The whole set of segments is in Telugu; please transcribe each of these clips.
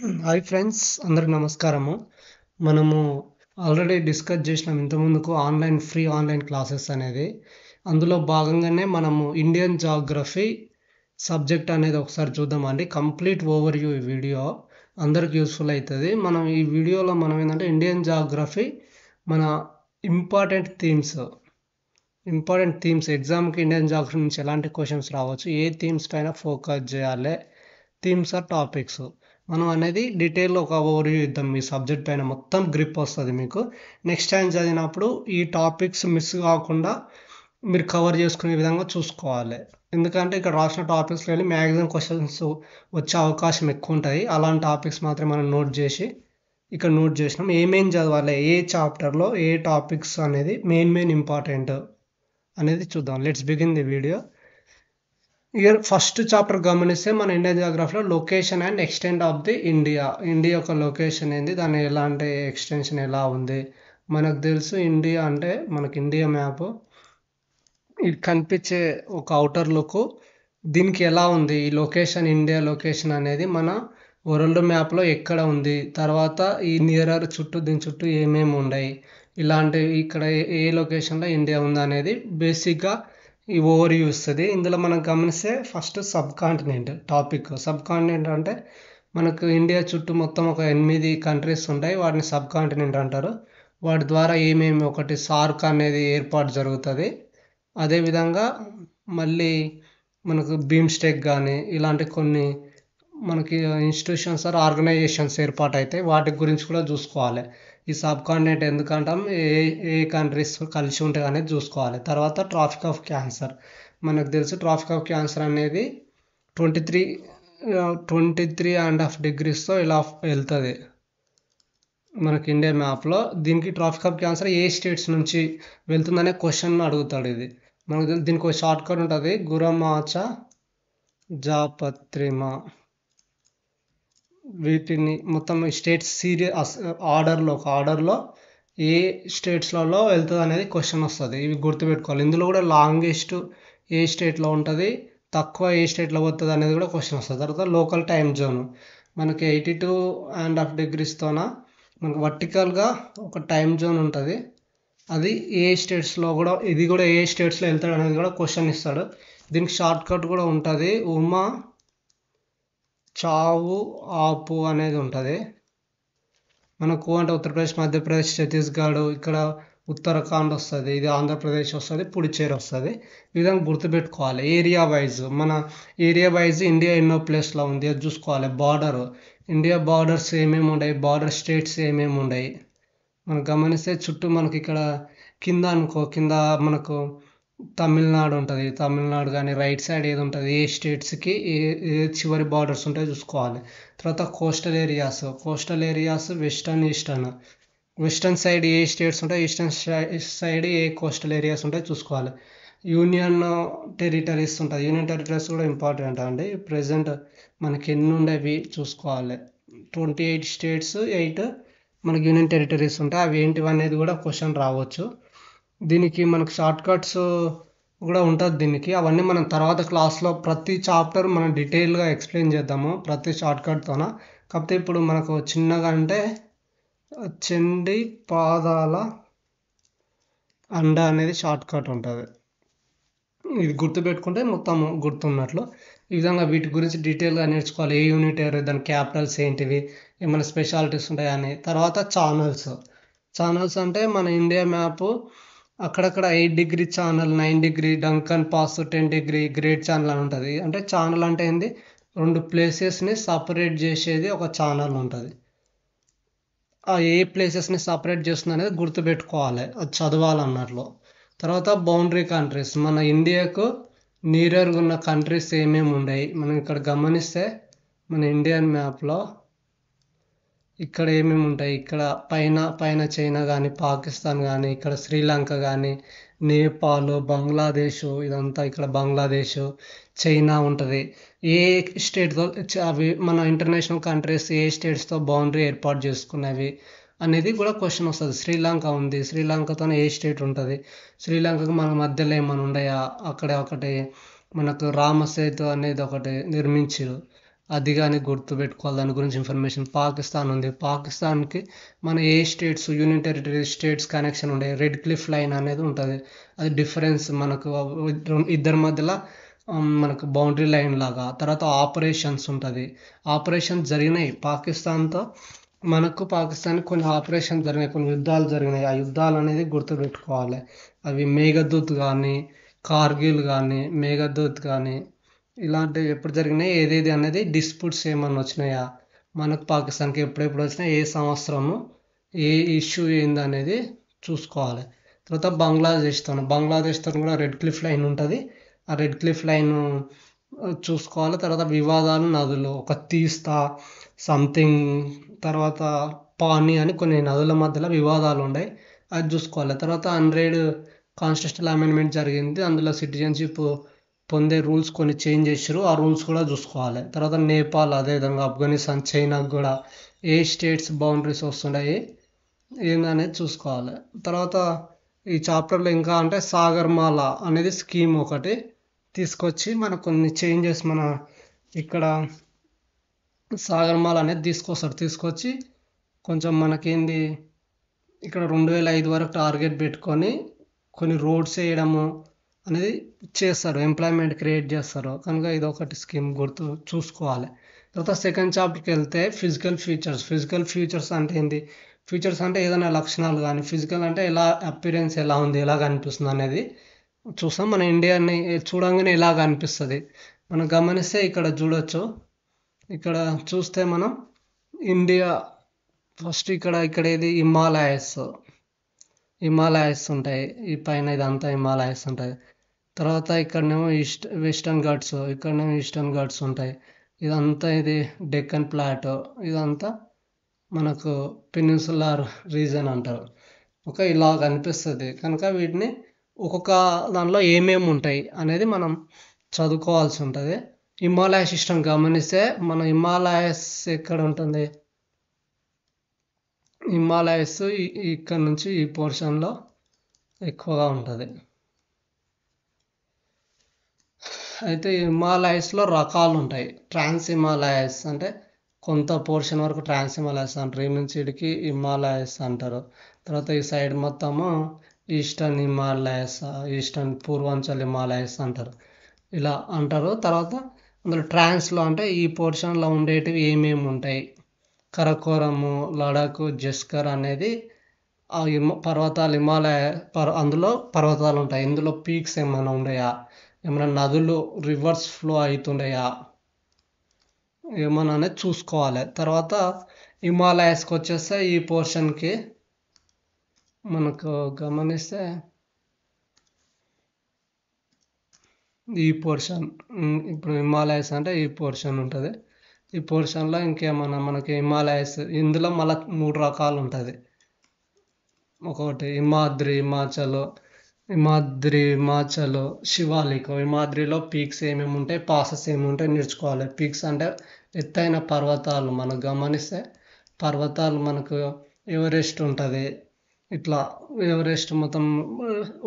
హాయ్ ఫ్రెండ్స్, అందరికి నమస్కారము. మనము ఆల్రెడీ డిస్కస్ చేసినాం ఇంతకుముందుకు ఫ్రీ ఆన్లైన్ క్లాసెస్ అనేది. అందులో భాగంగానే మనము ఇండియన్ జాగ్రఫీ సబ్జెక్ట్ అనేది ఒకసారి చూద్దామండి. కంప్లీట్ ఓవర్ వ్యూ ఈ వీడియో అందరికి యూస్ఫుల్ అవుతుంది. ఈ వీడియోలో మనం ఏంటంటే ఇండియన్ జాగ్రఫీ మన ఇంపార్టెంట్ థీమ్స్ ఎగ్జామ్కి ఇండియన్ జాగ్రఫీ నుంచి ఎలాంటి క్వశ్చన్స్ రావచ్చు, ఏ థీమ్స్ పైన ఫోకస్ చేయాలి, థీమ్స్ ఆర్ టాపిక్స్ మనం అనేది డీటెయిల్లో ఒక ఓవర్వ్యూ ఇద్దాం. మీ సబ్జెక్ట్ పైన మొత్తం గ్రిప్ వస్తుంది మీకు. నెక్స్ట్ టైం చదివినప్పుడు ఈ టాపిక్స్ మిస్ కాకుండా మీరు కవర్ చేసుకునే విధంగా చూసుకోవాలి. ఎందుకంటే ఇక్కడ రాసిన టాపిక్స్లో వెళ్ళి మ్యాక్సిమం క్వశ్చన్స్ వచ్చే అవకాశం ఎక్కువ ఉంటుంది. అలాంటి టాపిక్స్ మాత్రం మనం నోట్ చేసినాం. ఏమేం చదవాలి, ఏ చాప్టర్లో ఏ టాపిక్స్ అనేది మెయిన్ ఇంపార్టెంట్ అనేది చూద్దాం. Let's begin the video. Year first chapter గమనిస్తే మన ఇండియన్ జాగ్రఫీలో location and extent of the India యొక్క లొకేషన్ ఏంది, దాని ఎలాంటి ఎక్స్టెన్షన్ ఎలా ఉంది. మనకు తెలుసు ఇండియా అంటే మనకి ఇండియా మ్యాప్ ఇది కనిపించే ఒక అవుటర్ లుక్. దీనికి ఎలా ఉంది ఈ లొకేషన్, ఇండియా లొకేషన్ అనేది మన వరల్డ్ మ్యాప్లో ఎక్కడ ఉంది, తర్వాత ఈ నియరర్ చుట్టూ దీని చుట్టూ ఏమేమి ఉన్నాయి, ఇలాంటి ఇక్కడ ఏ లొకేషన్లో ఇండియా ఉంది అనేది బేసిక్గా ఈ ఓవర్ వ్యూ ఇస్తుంది. ఇందులో మనం గమనిస్తే first sub continent topic. Sub continent అంటే మనకు ఇండియా చుట్టూ మొత్తం ఒక 8 కంట్రీస్ ఉంటాయి, వాటిని సబ్ కాంటినెంట్ అంటారు. వాటి ద్వారా ఏమేమి ఒకటి సార్క్ అనేది ఏర్పాటు జరుగుతుంది. అదేవిధంగా మళ్ళీ మనకు బీమ్స్టెక్ కానీ ఇలాంటి కొన్ని మనకి ఇన్స్టిట్యూషన్స్ ఆర్ ఆర్గనైజేషన్స్ ఏర్పాటు అవుతాయి. వాటి గురించి కూడా చూసుకోవాలి. ఈ సబ్ కాంటినెంట్ ఎందుకంటాం, ఏ కంట్రీస్ కలిసి ఉంటాయి అనేది చూసుకోవాలి. తర్వాత ట్రాఫిక్ ఆఫ్ క్యాన్సర్. మనకు తెలుసు ట్రాఫిక్ ఆఫ్ క్యాన్సర్ అనేది 23.5 degreesతో ఇలా వెళ్తుంది మనకి ఇండియా మ్యాప్లో. దీనికి Tropic of cancer A states నుంచి వెళ్తుందనే క్వశ్చన్ అడుగుతాడు. ఇది మనకు దీనికి ఒక షార్ట్ కట్ ఉంటుంది, గురమాచ జాపత్రిమా. వీటిని మొత్తం స్టేట్స్ ఆర్డర్లో ఏ స్టేట్స్లలో వెళ్తుంది అనేది క్వశ్చన్ వస్తుంది. ఇవి గుర్తుపెట్టుకోవాలి. ఇందులో కూడా లాంగెస్ట్ ఏ స్టేట్లో ఉంటుంది, తక్కువ ఏ స్టేట్లో పోతుంది అనేది కూడా క్వశ్చన్ వస్తుంది. తర్వాత లోకల్ టైం జోన్ మనకి 82.5 degreestోన మనకు వర్టికల్గా ఒక టైం జోన్ ఉంటుంది. అది ఏ స్టేట్స్లో కూడా ఇది కూడా ఏ స్టేట్స్లో వెళ్తాడు అనేది కూడా క్వశ్చన్ ఇస్తాడు. దీనికి షార్ట్ కట్ కూడా ఉంటుంది, ఉమా చావు ఆపు అనేది ఉంటుంది. మనకు అంటే ఉత్తరప్రదేశ్, మధ్యప్రదేశ్, ఛత్తీస్గఢ్, ఇక్కడ ఉత్తరాఖండ్ వస్తుంది, ఇది ఆంధ్రప్రదేశ్ వస్తుంది, పుడుచేరి వస్తుంది. ఈ విధంగా గుర్తుపెట్టుకోవాలి. ఏరియా వైజ్ ఇండియా ఎన్నో ప్లేస్లో ఉంది అది చూసుకోవాలి. ఇండియా బార్డర్స్ ఏమేమి ఉన్నాయి, బార్డర్ స్టేట్స్ ఏమేమి ఉన్నాయి మనం గమనిస్తే చుట్టూ మనకి ఇక్కడ కింద మనకు తమిళనాడు ఉంటుంది. తమిళనాడు కానీ రైట్ సైడ్ ఏది ఉంటుంది, ఏ స్టేట్స్కి ఏ చివరి బార్డర్స్ ఉంటాయో చూసుకోవాలి. తర్వాత కోస్టల్ ఏరియాస్ వెస్టర్న్ సైడ్ ఏ స్టేట్స్ ఉంటాయి, ఈస్టర్న్ సైడ్ ఏ కోస్టల్ ఏరియాస్ ఉంటాయో చూసుకోవాలి. యూనియన్ టెరిటరీస్ ఉంటుంది. యూనియన్ టెరిటరీస్ కూడా ఇంపార్టెంట్ అండి. ప్రెసెంట్ మనకి ఎన్ని ఉండేవి చూసుకోవాలి. 28 స్టేట్స్, 8 మనకి యూనియన్ టెరిటరీస్ ఉంటాయి. అవి ఏంటివి అనేది కూడా క్వశ్చన్ రావచ్చు. దీనికి మనకు షార్ట్ కట్స్ కూడా ఉంటుంది దీనికి. అవన్నీ మనం తర్వాత క్లాస్లో ప్రతి చాప్టర్ మనం డీటెయిల్గా ఎక్స్ప్లెయిన్ చేద్దాము ప్రతి షార్ట్ కట్తోన. కాకపోతే ఇప్పుడు మనకు చిన్నగా అంటే చండి పాదాల అండ అనేది షార్ట్ కట్ ఉంటుంది. ఇది గుర్తుపెట్టుకుంటే మొత్తం గుర్తున్నట్లు. ఈ విధంగా వీటి గురించి డీటెయిల్గా నేర్చుకోవాలి. ఏ యూనిట్ దాని క్యాపిటల్స్ ఏంటివి, ఏమైనా స్పెషాలిటీస్ ఉంటాయని. తర్వాత ఛానల్స్ అంటే మన ఇండియా మ్యాప్ అక్కడక్కడ 8 degree channel, 9 degree, Duncan pass, 10 degree, great channel అని ఉంటుంది. అంటే ఛానల్ అంటే ఏంది, 2 ప్లేసెస్ని సపరేట్ చేసేది ఒక ఛానల్ ఉంటుంది. ఆ ఏ ప్లేసెస్ని సపరేట్ చేస్తుంది అనేది గుర్తుపెట్టుకోవాలి, అది చదవాలన్నట్లు. తర్వాత బౌండరీ కంట్రీస్, మన ఇండియాకు నియర్గా ఉన్న కంట్రీస్ ఏమేమి ఉన్నాయి మనం ఇక్కడ గమనిస్తే మన ఇండియన్ మ్యాప్లో ఇక్కడ ఏమేమి ఉంటాయి. ఇక్కడ పైన చైనా కానీ, పాకిస్తాన్ కానీ, ఇక్కడ శ్రీలంక కానీ, నేపాల్, బంగ్లాదేశ్, ఇదంతా ఇక్కడ బంగ్లాదేశ్, చైనా ఉంటుంది. ఏ స్టేట్తో అవి మన ఇంటర్నేషనల్ కంట్రీస్ ఏ స్టేట్స్తో బౌండరీ ఏర్పాటు చేసుకున్నవి అనేది కూడా క్వశ్చన్ వస్తుంది. శ్రీలంక ఉంది, శ్రీలంకతో ఏ స్టేట్ ఉంటుంది, శ్రీలంకకు మన మధ్యలో ఏమైనా ఉన్నాయా, అక్కడ ఒకటి మనకు రామసేతు అనేది ఒకటి నిర్మించారు. అది కానీ గుర్తుపెట్టుకోవాలి, దాని గురించి ఇన్ఫర్మేషన్. పాకిస్తాన్ ఉంది, పాకిస్తాన్కి మన ఏ states, union territory states connection ఉండే రెడ్ క్లిఫ్ లైన్ అనేది ఉంటుంది. అది డిఫరెన్స్ మనకు ఇద్దరి మధ్యలో మనకు బౌండరీ లైన్ లాగా. తర్వాత ఆపరేషన్స్ ఉంటుంది, ఆపరేషన్స్ జరిగినాయి పాకిస్తాన్తో మనకు పాకిస్తాన్కి కొన్ని ఆపరేషన్స్ జరిగినాయి, కొన్ని యుద్ధాలు జరిగినాయి. ఆ యుద్ధాలు అనేది గుర్తుపెట్టుకోవాలి. అవి మేఘదూత్ కానీ, కార్గిల్ కానీ, మేఘదూత్ కానీ, ఇలాంటివి ఎప్పుడు జరిగినాయి, ఏదేది అనేది డిస్ప్యూట్స్ ఏమన్నా వచ్చినాయా మనకు పాకిస్తాన్కి, ఎప్పుడెప్పుడు వచ్చినా, ఏ సంవత్సరము, ఏ ఇష్యూ ఏందనేది చూసుకోవాలి. తర్వాత బంగ్లాదేశ్తో కూడా రెడ్ క్లిఫ్ లైన్ ఉంటుంది. ఆ రెడ్ క్లిఫ్ లైన్ చూసుకోవాలి. తర్వాత వివాదాలు నదులు, ఒక తీస్తా సంథింగ్, తర్వాత పానీ అని కొన్ని నదుల మధ్యలో వివాదాలు ఉన్నాయి, అది చూసుకోవాలి. తర్వాత 100 కాన్స్టిట్యూషనల్ అమెండ్మెంట్ జరిగింది, అందులో సిటిజన్షిప్ పొందే రూల్స్ కొన్ని చేంజ్ చేసారు, ఆ రూల్స్ కూడా చూసుకోవాలి. తర్వాత నేపాల్, అదేవిధంగా ఆఫ్ఘనిస్తాన్, చైనాకు కూడా ఏ స్టేట్స్ బౌండరీస్ వస్తున్నాయి ఏందనేది చూసుకోవాలి. తర్వాత ఈ చాప్టర్లో ఇంకా అంటే సాగర్మాల అనేది స్కీమ్ ఒకటి తీసుకొచ్చి మనకు కొన్ని చేంజెస్, మన ఇక్కడ సాగర్మాల అనేది తీసుకొచ్చి కొంచెం మనకేంది, ఇక్కడ 2005 వరకు టార్గెట్ పెట్టుకొని కొన్ని రోడ్స్ వేయడము అనేది చేస్తారు, ఎంప్లాయ్మెంట్ క్రియేట్ చేస్తారు. కనుక ఇది ఒకటి స్కీమ్ గుర్తు చూసుకోవాలి. తర్వాత సెకండ్ చాప్టర్కి వెళ్తే ఫిజికల్ ఫీచర్స్ అంటే ఏంది, ఫీచర్స్ అంటే ఏదైనా లక్షణాలు కానీ, ఫిజికల్ అంటే ఎలా అపిరెన్స్ ఎలా ఉంది, ఎలా కనిపిస్తుంది అనేది చూస్తాం. మన ఇండియాని చూడంగానే ఎలా కనిపిస్తుంది మనం గమనిస్తే ఇక్కడ చూడొచ్చు. ఇక్కడ చూస్తే మనం ఇండియా ఫస్ట్ ఇక్కడ ఏది హిమాలయస్ ఉంటాయి, ఈ పైన ఇదంతా హిమాలయస్ ఉంటాయి. తర్వాత ఇక్కడనేమో వెస్టర్న్ ఘాట్స్ ఉంటాయి. ఇదంతా ఇది డెక్కన్ ప్లాటో, ఇదంతా మనకు పెనిన్సులార్ రీజన్ అంటారు. ఇలా కనిపిస్తుంది. కనుక వీటిని ఒక్కొక్క దానిలో ఏమేమి ఉంటాయి అనేది మనం చదువుకోవాల్సి ఉంటుంది. హిమాలయ సిస్టమ్ గమనిస్తే మన హిమాలయస్ ఎక్కడ ఉంటుంది, హిమాలయస్ ఇక్కడ నుంచి ఈ పోర్షన్లో ఎక్కువగా ఉంటుంది. అయితే హిమాలయస్లో రకాలు ఉంటాయి. ట్రాన్స్ హిమాలయస్ అంటే కొంత పోర్షన్ వరకు ట్రాన్స్ హిమాలయస్ అంటారు, ఈ నుంచి ఇడికి హిమాలయస్ అంటారు. తర్వాత ఈ సైడ్ మొత్తము ఈస్టర్న్ పూర్వాంచల్ హిమాలయస్ అంటారు, ఇలా అంటారు. తర్వాత అందులో ట్రాన్స్లో అంటే ఈ పోర్షన్లో ఉండేటివి ఏమేమి ఉంటాయి, కరకోరము, లడాక్, జస్కర్ అనేది ఆ పర్వతాలు, అందులో పర్వతాలు ఉంటాయి. ఇందులో పీక్స్ ఏమైనా ఉన్నాయా, ఏమైనా నదులు రివర్స్ ఫ్లో అవుతుండయా ఏమన్నా అనేది చూసుకోవాలి. తర్వాత హిమాలయస్కి వచ్చేస్తే ఈ పోర్షన్కి మనకు గమనిస్తే ఈ పోర్షన్, ఇప్పుడు హిమాలయస్ అంటే ఈ పోర్షన్ ఉంటుంది. ఈ పోర్షన్లో ఇంకేమన్నా మనకి హిమాలయస్, ఇందులో మళ్ళీ 3 రకాలు ఉంటుంది. ఒకటి హిమాద్రి, శివాలిక్. హిమాద్రిలో పీక్స్ ఏమేమి ఉంటాయి, పాసెస్ ఏమి ఉంటాయి నేర్చుకోవాలి. పీక్స్ అంటే ఎత్తైన పర్వతాలు. మనకు గమనిస్తే పర్వతాలు మనకు ఎవరెస్ట్ ఉంటుంది, ఇట్లా ఎవరెస్ట్ మొత్తం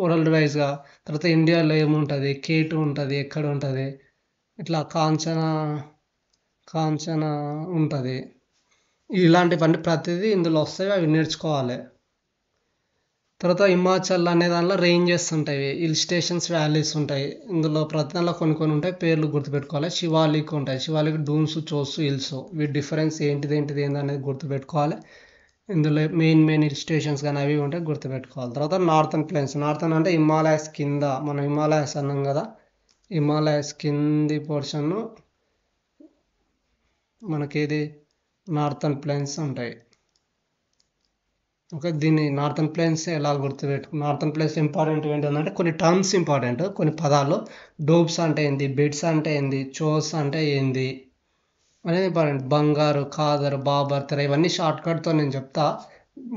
వరల్డ్ వైజ్గా. తర్వాత ఇండియాలో ఏముంటుంది, K2 ఉంటుంది, ఎక్కడ ఉంటుంది, ఇట్లా కాంచన ఉంటుంది. ఇలాంటివన్నీ ప్రతిదీ ఇందులో వస్తాయి, అవి నేర్చుకోవాలి. తర్వాత హిమాచల్ అనే దానిలో రేంజెస్ ఉంటాయి, హిల్ స్టేషన్స్, వ్యాలీస్ ఉంటాయి. ఇందులో ప్రతి దానిలో కొన్ని ఉంటాయి, పేర్లు గుర్తుపెట్టుకోవాలి. శివాలిక్ ఉంటాయి, శివాలిక్ డూన్స్, చోసు, హిల్స్. వీటి డిఫరెన్స్ ఏంటిది అనేది గుర్తుపెట్టుకోవాలి. ఇందులో మెయిన్ హిల్ స్టేషన్స్ కానీ అవి ఉంటాయి, గుర్తుపెట్టుకోవాలి. తర్వాత నార్థన్ ప్లేన్స్. నార్థన్ అంటే హిమాలయస్ కింద, మనం హిమాలయస్ అన్నాం కదా, హిమాలయస్ కింది పోర్షన్ మనకేది నార్థన్ ప్లేన్స్ ఉంటాయి. దీన్ని నార్థన్ ప్లేన్స్ ఎలా నార్థన్ ప్లేన్స్ ఇంపార్టెంట్ ఏంటంటే కొన్ని టర్మ్స్ ఇంపార్టెంట్, కొన్ని పదాలు. డోబ్స్ అంటే ఏంది, బెడ్స్ అంటే ఏంది, చోస్ అంటే ఏంది అనేది ఇంపార్టెంట్. బంగారు, ఖాదర్, బాబర్, తెర, ఇవన్నీ షార్ట్ కట్తో నేను చెప్తా,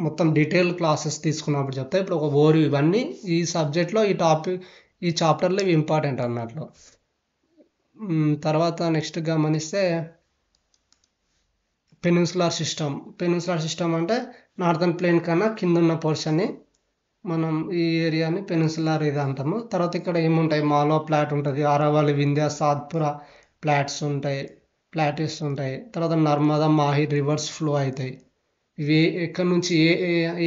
మొత్తం డీటెయిల్ క్లాసెస్ తీసుకున్నప్పుడు చెప్తా. ఇప్పుడు ఒక ఓవర్ ఇవన్నీ ఈ సబ్జెక్ట్లో ఈ చాప్టర్లో ఇవి ఇంపార్టెంట్ అన్నట్లు. తర్వాత నెక్స్ట్ గమనిస్తే పెనిన్సులార్ సిస్టమ్ అంటే నార్థన్ ప్లేన్ కన్నా కింద ఉన్న పోర్షన్ని మనం ఈ ఏరియాని పెనిన్సులార్ ఇది అంటాము. తర్వాత ఇక్కడ ఏముంటాయి, మాల్వా ప్లాట్ ఉంటుంది, అరవల్లి, వింధ్య, సాత్పురా ప్లాట్స్ ఉంటాయి. ప్లాటిస్ ఉంటాయి. తర్వాత నర్మదా మాహి రివర్స్ ఫ్లో అవుతాయి. ఇవి ఎక్కడి నుంచి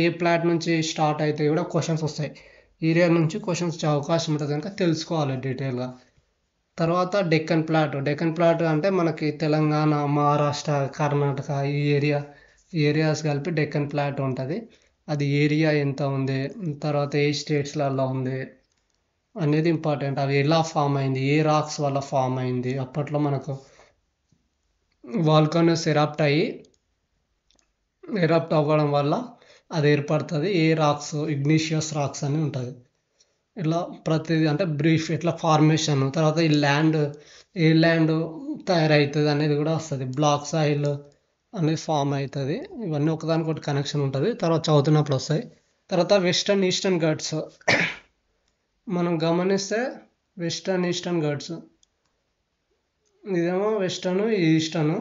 ఏ ప్లాట్ నుంచి స్టార్ట్ అవుతాయి కూడా క్వశ్చన్స్ వస్తాయి. ఏరియా నుంచి క్వశ్చన్స్ వచ్చే అవకాశం ఉంటుంది కనుక తెలుసుకోవాలి డీటెయిల్గా. తర్వాత డెక్కన్ ప్లాట్ అంటే మనకి తెలంగాణ, మహారాష్ట్ర, కర్ణాటక ఈ ఏరియాస్ కలిపి డెక్కన్ ప్లాట్ ఉంటుంది. అది ఏరియా ఎంత ఉంది, తర్వాత ఏ స్టేట్స్లలో ఉంది అనేది ఇంపార్టెంట్. అవి ఎలా ఫామ్ అయింది, ఏ రాక్స్ వల్ల ఫామ్ అయింది. అప్పట్లో మనకు వాల్కనోస్ ఎరప్ట్ అవ్వడం వల్ల అది ఏర్పడుతుంది. ఏ రాక్స్, ఇగ్నీషియస్ రాక్స్ అని ఉంటుంది. ఇలా ప్రతిదీ అంటే బ్రీఫ్ ఎట్లా ఫార్మేషన్, తర్వాత ఈ ఏ ల్యాండ్ తయారవుతుంది అనేది కూడా వస్తుంది. బ్లాక్ సాయిల్ అనేది ఫామ్ అవుతుంది. ఇవన్నీ ఒకదానికొకటి కనెక్షన్ ఉంటుంది, తర్వాత చదువుతున్నప్పుడు వస్తాయి. తర్వాత వెస్టర్న్ ఈస్టర్న్ ఘాట్స్ మనం గమనిస్తే ఈస్టర్న్ ఘాట్స్ ఇదేమో వెస్టర్న్, ఈస్టర్న్.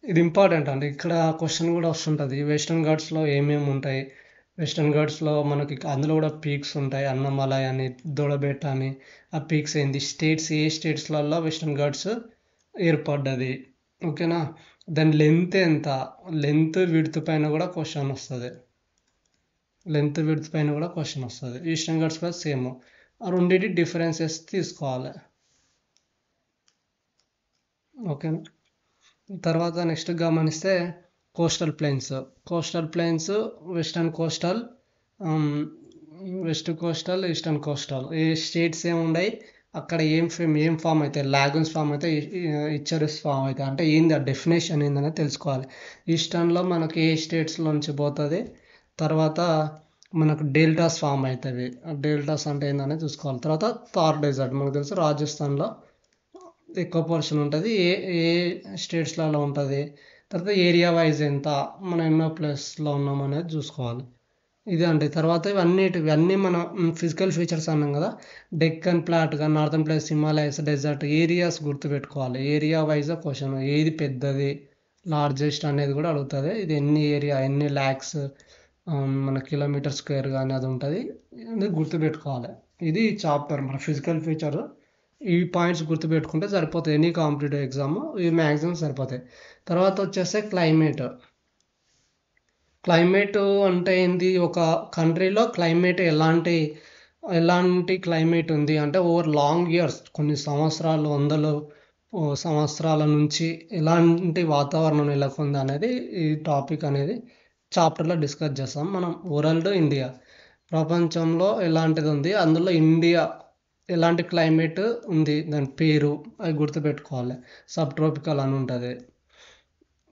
ఇది ఇంపార్టెంట్ అండి. ఇక్కడ క్వశ్చన్ కూడా వస్తుంటుంది, వెస్టర్న్ ఘాట్స్లో ఏమేమి ఉంటాయి. వెస్టర్న్ ఘాట్స్లో మనకి అందులో కూడా పీక్స్ ఉంటాయి, అన్నమలై అని, దొడబెట్ట అని. ఆ పీక్స్ ఏంది, ఏ స్టేట్స్లలో వెస్టర్న్ ఘాట్స్ ఏర్పడ్డది, ఓకేనా. దాని లెంత్ ఎంత, విడ్త్ పైన కూడా క్వశ్చన్ వస్తుంది. ఈస్టర్న్ ఘాట్స్ కూడా సేమ్. ఆ రెండింటి డిఫరెన్సెస్ తీసుకోవాలి, ఓకేనా. తర్వాత నెక్స్ట్ గమనిస్తే coastal plains, west coastal, eastern coastal. ఏ స్టేట్స్ ఏమున్నాయి అక్కడ ఏం ఫామ్ అవుతాయి, లాగూన్స్ ఫామ్ అవుతాయి, ఇచ్చరిస్ ఫామ్ అవుతాయి. అంటే ఏంది ఆ డెఫినేషన్ ఏందనేది తెలుసుకోవాలి. ఈస్టర్న్లో మనకి ఏ స్టేట్స్లో నుంచి పోతుంది, తర్వాత మనకు డెల్టాస్ ఫామ్ అవుతుంది. డెల్టాస్ అంటే ఏందనేది చూసుకోవాలి. తర్వాత థార్ డెజర్ట్ మనకు తెలుసు రాజస్థాన్లో ఎక్కువ పోర్షన్ ఉంటుంది. ఏ స్టేట్స్లలో ఉంటుంది, తర్వాత ఏరియా వైజ్ ఎంత, మనం ఎన్నో ప్లేస్లో ఉన్నాం అనేది చూసుకోవాలి. ఇది అండి. తర్వాత ఇవన్నీ మన ఫిజికల్ ఫీచర్స్ అన్నాం కదా. డెక్కన్ ప్లాట్ కానీ, northern plains, Himalayas, desert areas గుర్తుపెట్టుకోవాలి. ఏరియా వైజ్ క్వశ్చన్, ఏది పెద్దది, లార్జెస్ట్ అనేది కూడా అడుగుతుంది. ఇది ఎన్ని ల్యాక్స్ మన కిలోమీటర్ స్క్వేర్ కానీ అది ఉంటుంది, ఇది గుర్తుపెట్టుకోవాలి. ఇది చాప్టర్ మన ఫిజికల్ ఫీచర్. ఈ పాయింట్స్ గుర్తుపెట్టుకుంటే సరిపోతాయి. ఎనీ కాంపిటేటివ్ ఎగ్జామ్ ఇవి మ్యాక్సిమం సరిపోతాయి. తర్వాత వచ్చేస్తే క్లైమేట్ అంటే ఏంది, ఒక కంట్రీలో క్లైమేట్ ఎలాంటి క్లైమేట్ ఉంది అంటే ఓవర్ లాంగ్ ఇయర్స్, కొన్ని సంవత్సరాలు, సంవత్సరాల నుంచి ఎలాంటి వాతావరణం నెలకొంది అనేది ఈ టాపిక్ అనేది చాప్టర్లో డిస్కస్ చేస్తాం. మనం వరల్డ్, ఇండియా, ప్రపంచంలో ఎలాంటిది ఉంది, అందులో ఇండియా ఎలాంటి క్లైమేట్ ఉంది, దాని పేరు అవి గుర్తుపెట్టుకోవాలి. సబ్ ట్రాపికల్ అని ఉంటుంది,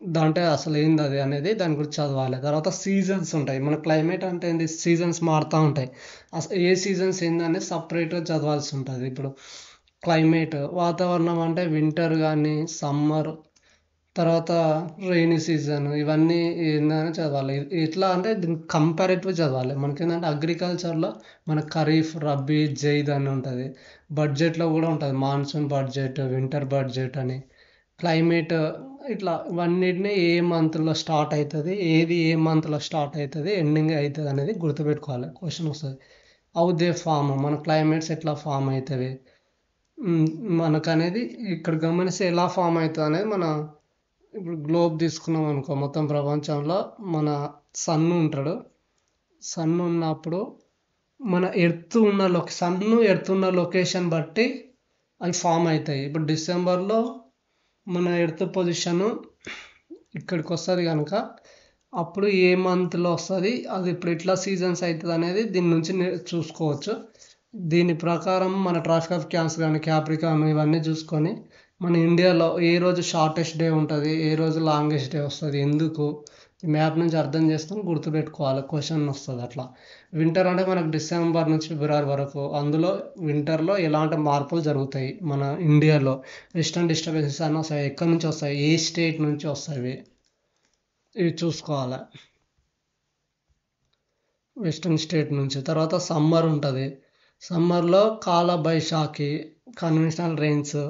దాంట్లో అసలు ఏంది అది అనేది దాని గురించి చదవాలి. తర్వాత సీజన్స్ ఉంటాయి. మన క్లైమేట్ అంటే ఏంది, సీజన్స్ మారుతూ ఉంటాయి. అసలు ఏ సీజన్స్ ఏందనేది సపరేట్గా చదవాల్సి ఉంటుంది. ఇప్పుడు వాతావరణం అంటే వింటర్ కానీ, సమ్మర్, తర్వాత రైనీ సీజన్, ఇవన్నీ ఏందని చదవాలి. ఎట్లా అంటే దీన్ని కంపారిటివ్ చదవాలి. మనకేంటంటే అగ్రికల్చర్లో మన ఖరీఫ్, రబీ, జైద్ అని ఉంటుంది. బడ్జెట్లో కూడా ఉంటుంది, మాన్సూన్ బడ్జెట్, వింటర్ బడ్జెట్ అని. క్లైమేట్ ఇట్లా ఇవన్నిటిని ఏ మంత్లో స్టార్ట్ అవుతుంది, ఏ మంత్లో స్టార్ట్ అవుతుంది, ఎండింగ్ అవుతుంది అనేది గుర్తుపెట్టుకోవాలి. క్వశ్చన్ వస్తుంది. హౌ దే ఫామ్, మన క్లైమేట్స్ ఎట్లా ఫామ్ అవుతుంది మనకు అనేది ఇక్కడ గమనిస్తే ఎలా ఫామ్ అవుతుంది అనేది ఇప్పుడు గ్లోబ్ తీసుకున్నాం అనుకో, మొత్తం ప్రపంచంలో మన సన్ ఉంటాడు. సన్ ఉన్నప్పుడు మన ఎర్త్ ఉన్న లొకేషన్ బట్టి అవి ఫామ్ అవుతాయి. ఇప్పుడు డిసెంబర్లో మన ఎర్త్ పొజిషను ఇక్కడికి వస్తుంది కనుక అప్పుడు ఏ మంత్లో వస్తుంది, అది ఇప్పుడు ఎట్లా సీజన్స్ అవుతుంది అనేది దీని నుంచి చూసుకోవచ్చు. దీని ప్రకారం మన ట్రాఫిక్ ఆఫ్ క్యాన్సర్ కానీ, క్యాప్రికాన్ ఇవన్నీ చూసుకొని మన ఇండియాలో ఏ రోజు షార్టెస్ట్ డే ఉంటుంది, ఏ రోజు లాంగెస్ట్ డే వస్తుంది, ఎందుకు ఈ మ్యాప్ నుంచి అర్థం చేసుకొని గుర్తుపెట్టుకోవాలి. క్వశ్చన్ వస్తుంది అట్లా. వింటర్ అంటే మనకు డిసెంబర్ నుంచి ఫిబ్రవరి వరకు, అందులో వింటర్లో ఎలాంటి మార్పులు జరుగుతాయి మన ఇండియాలో, వెస్టర్న్ డిస్టర్బెన్సెస్ అని వస్తాయి, ఎక్కడి నుంచి వస్తాయి, ఏ స్టేట్ నుంచి వస్తాయి, ఇవి చూసుకోవాలి. వెస్టర్న్ స్టేట్ నుంచి. తర్వాత సమ్మర్ ఉంటుంది. సమ్మర్లో కాల బైశాఖి, కన్వెన్షనల్ రెయిన్స్,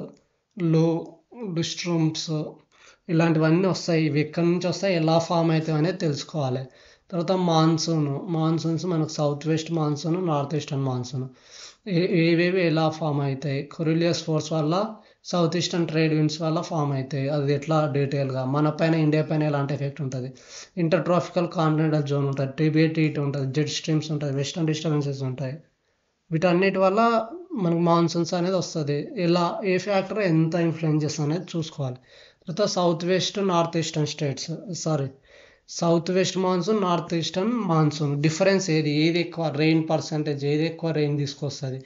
లో డిస్ట్రూమ్స్ ఇలాంటివన్నీ వస్తాయి. ఇవి ఎక్కడి నుంచి వస్తాయి, ఎలా ఫామ్ అవుతాయి అనేది తెలుసుకోవాలి. తర్వాత మాన్సూన్స్ మనకు south west monsoon, north eastern monsoon, ఏవేవి ఎలా ఫామ్ అవుతాయి, కొరిలియస్ ఫోర్స్ వల్ల సౌత్ ఈస్టర్న్ ట్రేడ్ విండ్స్ వల్ల ఫామ్ అవుతాయి. అది ఎట్లా డీటెయిల్గా మన పైన ఇండియా పైన ఎలాంటి ఎఫెక్ట్ ఉంటుంది, ఇంటర్ ట్రాపికల్ కాంటినెంటల్ జోన్ ఉంటుంది, టిబెట్ హీట్ ఉంటుంది, జెట్ స్ట్రీమ్స్ ఉంటుంది, వెస్టర్న్ డిస్టర్బెన్సెస్ ఉంటాయి. వీటన్నిటి వల్ల మనకు మాన్సూన్స్ అనేది వస్తుంది. ఎలా ఏ ఫ్యాక్టర్ ఎంత ఇన్ఫ్లుయెన్స్ చేస్తుంది అనేది చూసుకోవాలి. తర్వాత south west north eastern states south west monsoon north eastern monsoon difference ఏది ఎక్కువ రెయిన్ పర్సంటేజ్, ఏది ఎక్కువ రెయిన్ తీసుకొస్తుంది,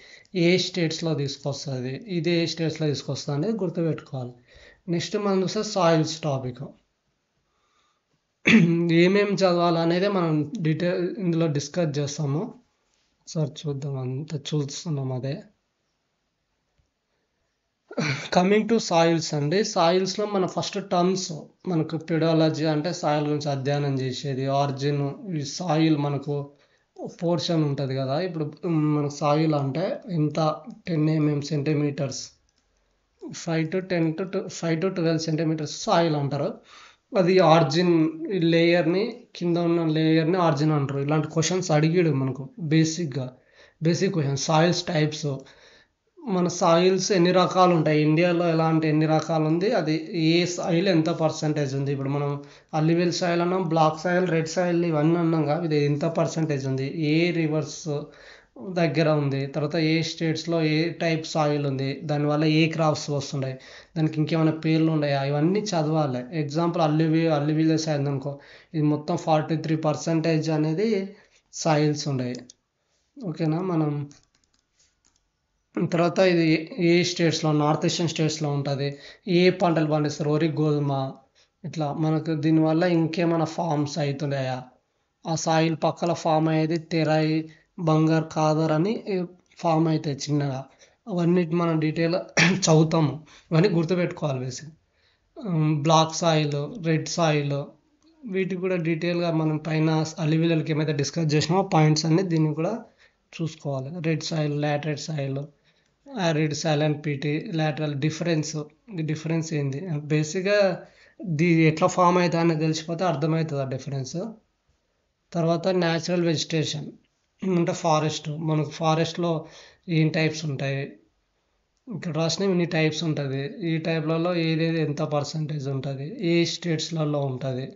ఏ స్టేట్స్లో తీసుకొస్తుంది, ఇది ఏ స్టేట్స్లో తీసుకొస్తుంది అనేది గుర్తుపెట్టుకోవాలి. నెక్స్ట్ మనం చూస్తే సాయిల్స్ టాపిక్. ఏమేమి చదవాలి అనేది మనం ఇందులో డిస్కస్ చేస్తాము. సార్ చూద్దాం, అంతా చూస్తున్నాం అదే. కమింగ్ టు సాయిల్స్ అండి, సాయిల్స్లో మన ఫస్ట్ టర్మ్స్ మనకు పెడాలజీ అంటే సాయిల్ గురించి అధ్యయనం చేసేది. ఆరిజిన్ ఈ సాయిల్ మనకు పోర్షన్ ఉంటుంది కదా, ఇప్పుడు మన సాయిల్ అంటే ఎంత 10 mm centimetres 5 to 12 centimetres soil అంటారు. అది ఆరిజిన్ లేయర్ని, కింద ఉన్న లేయర్ని ఆరిజిన్ అంటారు. ఇలాంటి క్వశ్చన్స్ అడిగాడు మనకు బేసిక్ క్వశ్చన్. సాయిల్స్ టైప్స్, మన సాయిల్స్ ఎన్ని రకాలు ఉంటాయి, ఇండియాలో ఎన్ని రకాలు ఉంది, అది ఏ సాయిల్ ఎంత పర్సంటేజ్ ఉంది. ఇప్పుడు మనం అల్లివెల్ సాయిల్ అన్నాం, బ్లాక్ సాయిల్, రెడ్ సాయిల్ ఇవన్నీ అన్నాం కదా, ఇది ఎంత పర్సంటేజ్ ఉంది, ఏ రివర్స్ దగ్గర ఉంది, తర్వాత ఏ స్టేట్స్లో ఏ టైప్ సాయిల్ ఉంది, దానివల్ల ఏ క్రాప్స్ వస్తున్నాయి, దానికి ఇంకేమైనా పేర్లు ఉన్నాయా, ఇవన్నీ చదవాలి. ఎగ్జాంపుల్ అల్లివెల్ సాయిల్ అనుకో, ఇది మొత్తం 43% అనేది సాయిల్స్ ఉన్నాయి. ఓకేనా. మనం తర్వాత ఇది ఏ స్టేట్స్లో, నార్త్ ఈస్టర్న్ స్టేట్స్లో ఉంటుంది, ఏ పంటలు పండిస్తారు, వరి, గోధుమ, ఇట్లా మనకు దీనివల్ల ఇంకేమైనా ఫార్మ్స్ అవుతున్నాయా, ఆ సాయిల్ పక్కల ఫామ్ అయ్యేది తెరాయి, బంగార్, ఖాదర్ అని ఫామ్ అవుతాయి చిన్నగా. అవన్నీ మనం డీటెయిల్ చదువుతాము, ఇవన్నీ గుర్తుపెట్టుకోవాలి. Basic black soil, red soil, వీటికి కూడా డీటెయిల్గా మనం పైన అలివిలకి ఏమైతే డిస్కస్ చేసినామో పాయింట్స్ అన్ని దీన్ని కూడా చూసుకోవాలి. Red soil, laterite soil, arid soil and PT lateral difference ఏంది, బేసిక్గా ఎట్లా ఫామ్ అవుతా అని తెలిసిపోతే అర్థమవుతుంది ఆ డిఫరెన్స్. తర్వాత న్యాచురల్ వెజిటేషన్ అంటే ఫారెస్ట్, మనకు ఫారెస్ట్లో ఏం టైప్స్ ఉంటాయి, ఇక్కడ రాసిన ఇన్ని టైప్స్ ఉంటుంది, ఈ టైప్లలో ఏదేది ఎంత పర్సంటేజ్ ఉంటుంది, ఏ స్టేట్స్లలో ఉంటుంది.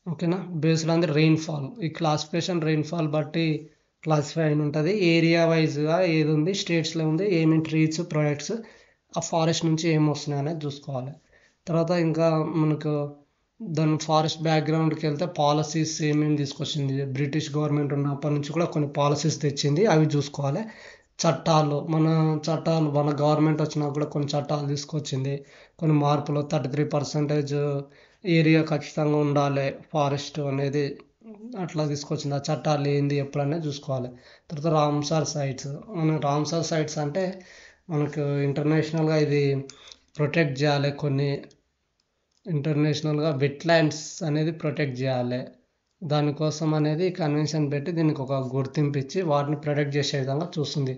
ఓకేనా. బేస్డ్ ఆన్ ది రెయిన్ఫాల్, ఈ క్లాసిఫికేషన్ రెయిన్ఫాల్ బట్టి క్లాసిఫై అయిన ఉంటుంది. ఏరియా వైజ్గా ఏది ఉంది, స్టేట్స్లో ఉంది, ఏమేమి ట్రీస్ ప్రొడక్ట్స్, ఆ ఫారెస్ట్ నుంచి ఏం వస్తున్నాయి అనేది చూసుకోవాలి. తర్వాత ఇంకా మనకు దాని ఫారెస్ట్ బ్యాక్గ్రౌండ్కి వెళ్తే పాలసీస్ ఏమేమి తీసుకొచ్చింది, బ్రిటిష్ గవర్నమెంట్ ఉన్నప్పటి నుంచి కూడా కొన్ని పాలసీస్ తెచ్చింది, అవి చూసుకోవాలి. చట్టాలు మన గవర్నమెంట్ వచ్చినా కూడా కొన్ని చట్టాలు తీసుకొచ్చింది, కొన్ని మార్పులు. 33% ఏరియా ఖచ్చితంగా ఉండాలి ఫారెస్ట్ అనేది అట్లా తీసుకొచ్చింది. ఆ చట్టాలు ఏంది ఎప్పుడనేది చూసుకోవాలి. తర్వాత రామ్సార్ సైట్స్ అంటే మనకు ఇంటర్నేషనల్గా ఇది ప్రొటెక్ట్ చేయాలి, కొన్ని ఇంటర్నేషనల్గా వెట్లాండ్స్ అనేది ప్రొటెక్ట్ చేయాలి. దానికోసం అనేది కన్వెన్షన్ పెట్టి దీనికి ఒక గుర్తింపు ఇచ్చి వాటిని ప్రొటెక్ట్ చేసే విధంగా చూస్తుంది.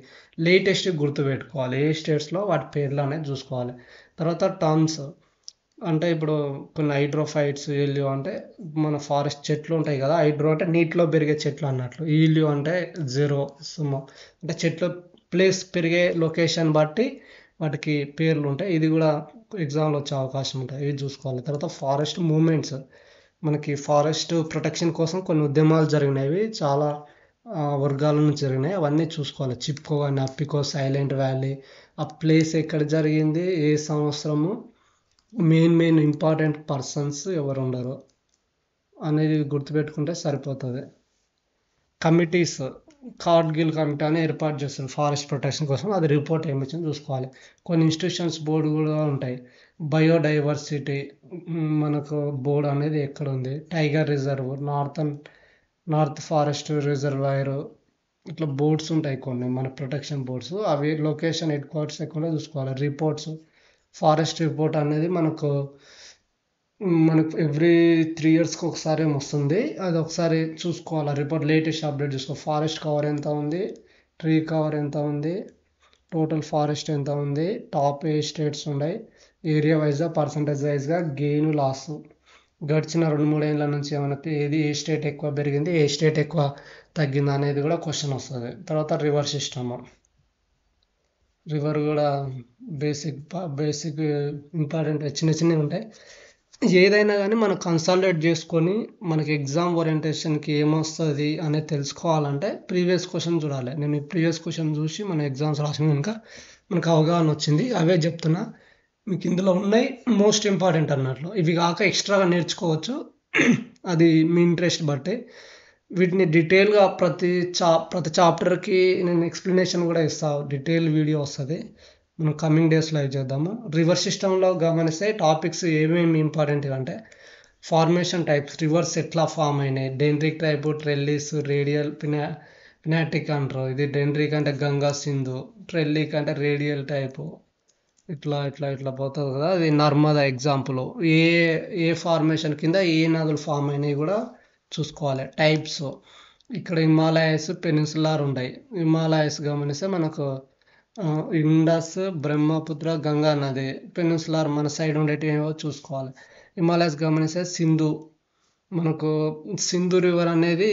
లేటెస్ట్ గుర్తుపెట్టుకోవాలి, ఏ స్టేట్స్లో వాటి పేర్లు అనేది చూసుకోవాలి. తర్వాత టర్మ్స్ అంటే ఇప్పుడు కొన్ని హైడ్రోఫైట్స్, ఈల్యూ అంటే మన ఫారెస్ట్ చెట్లు ఉంటాయి కదా, హైడ్రో అంటే నీటిలో పెరిగే చెట్లు అన్నట్లు, ఈల్యూ అంటే జీరో అంటే చెట్లు ప్లేస్ పెరిగే లొకేషన్ బట్టి వాటికి పేర్లు ఉంటాయి. ఇది కూడా ఎగ్జామ్లో వచ్చే అవకాశం ఉంటుంది, ఇవి చూసుకోవాలి. తర్వాత ఫారెస్ట్ మూమెంట్స్, మనకి ఫారెస్ట్ ప్రొటెక్షన్ కోసం కొన్ని ఉద్యమాలు జరిగినవి, చాలా వర్గాల నుంచి జరిగినాయి, అవన్నీ చూసుకోవాలి. చిప్కో కానీ, అప్పికో, సైలెంట్ వ్యాలీ, ఆ ప్లేస్ ఎక్కడ జరిగింది, ఏ సంవత్సరము, మెయిన్ ఇంపార్టెంట్ పర్సన్స్ ఎవరు ఉండరు అనేది గుర్తుపెట్టుకుంటే సరిపోతుంది. కమిటీస్, కార్గిల్ కమిటీ అని ఏర్పాటు చేస్తారు ఫారెస్ట్ ప్రొటెక్షన్ కోసం, అది రిపోర్ట్ ఏమి ఇచ్చింది చూసుకోవాలి. కొన్ని ఇన్స్టిట్యూషన్స్ బోర్డు కూడా ఉంటాయి. బయోడైవర్సిటీ మనకు బోర్డు అనేది ఎక్కడ ఉంది, tiger reserve, north forest reservoir, ఇట్లా బోర్డ్స్ ఉంటాయి కొన్ని మన ప్రొటెక్షన్ బోర్డ్స్, అవి లొకేషన్ హెడ్ క్వార్టర్స్ ఎక్కడ చూసుకోవాలి. రిపోర్ట్స్, ఫారెస్ట్ రిపోర్ట్ అనేది మనకు ఎవ్రీ 3 yearsకి ఒకసారి వస్తుంది, అది ఒకసారి చూసుకోవాలి. రిపోర్ట్ లేటెస్ట్ అప్డేట్ చూసుకో, ఫారెస్ట్ కవర్ ఎంత ఉంది, ట్రీ కవర్ ఎంత ఉంది, టోటల్ ఫారెస్ట్ ఎంత ఉంది, టాప్ ఏ స్టేట్స్ ఉన్నాయి, ఏరియా వైజ్గా, పర్సంటేజ్ వైజ్గా, గెయిన్, లాస్, గడిచిన 2-3 ఏళ్ళ నుంచి ఏమైనా ఏ స్టేట్ ఎక్కువ పెరిగింది, ఏ స్టేట్ ఎక్కువ తగ్గింది అనేది కూడా క్వశ్చన్ వస్తుంది. తర్వాత రివర్ సిస్టమ్, రివర్ కూడా బేసిక్ ఇంపార్టెంట్ చిన్న చిన్నవి ఉంటాయి. ఏదైనా కానీ మనం కన్సాలిడేట్ చేసుకొని మనకి ఎగ్జామ్ ఓరియంటేషన్కి ఏమొస్తుంది అనేది తెలుసుకోవాలంటే ప్రీవియస్ క్వశ్చన్ చూడాలి. నేను ఈ ప్రీవియస్ క్వశ్చన్ చూసి మన ఎగ్జామ్స్ రాసిన కనుక మనకు అవగాహన వచ్చింది. అవే చెప్తున్నా మీకు. ఇందులో ఉన్నాయి మోస్ట్ ఇంపార్టెంట్ అన్నట్లు. ఇవి కాక ఎక్స్ట్రాగా నేర్చుకోవచ్చు, అది మీ ఇంట్రెస్ట్ బట్టి. వీటిని డీటెయిల్గా ప్రతి చాప్టర్కి నేను ఎక్స్ప్లెనేషన్ కూడా ఇస్తాను, డీటెయిల్ వీడియో వస్తుంది. మనం కమింగ్ డేస్లో అవి చేద్దాము. రివర్ సిస్టంలో గమనిస్తే టాపిక్స్ ఏమేమి ఇంపార్టెంట్ అంటే ఫార్మేషన్ టైప్స్, రివర్స్ ఎట్లా ఫామ్ అయినాయి, డెండ్రిక్ టైపు, ట్రెల్లిస్, రేడియల్, పినాటిక్ అంటారు. ఇది డెండ్రిక్ అంటే గంగా సింధు, ట్రెల్లిక్ అంటే రేడియల్ టైపు. ఇట్లా ఇట్లా ఇట్లా పోతుంది కదా, అది నర్మదా ఎగ్జాంపుల్. ఏ ఏ ఫార్మేషన్ కింద ఏ నదులు ఫామ్ అయినాయి కూడా చూసుకోవాలి. టైప్స్ ఇక్కడ హిమాలయస్, పెనిన్సులార్ ఉంటాయి. హిమాలయస్ గమనిస్తే మనకు ఇండస్, బ్రహ్మపుత్ర, గంగా నది. పెనిన్సులార్ మన సైడ్ ఉండేటివి ఏవో చూసుకోవాలి. హిమాలయస్ గమనిస్తే సింధు, మనకు సింధు రివర్ అనేది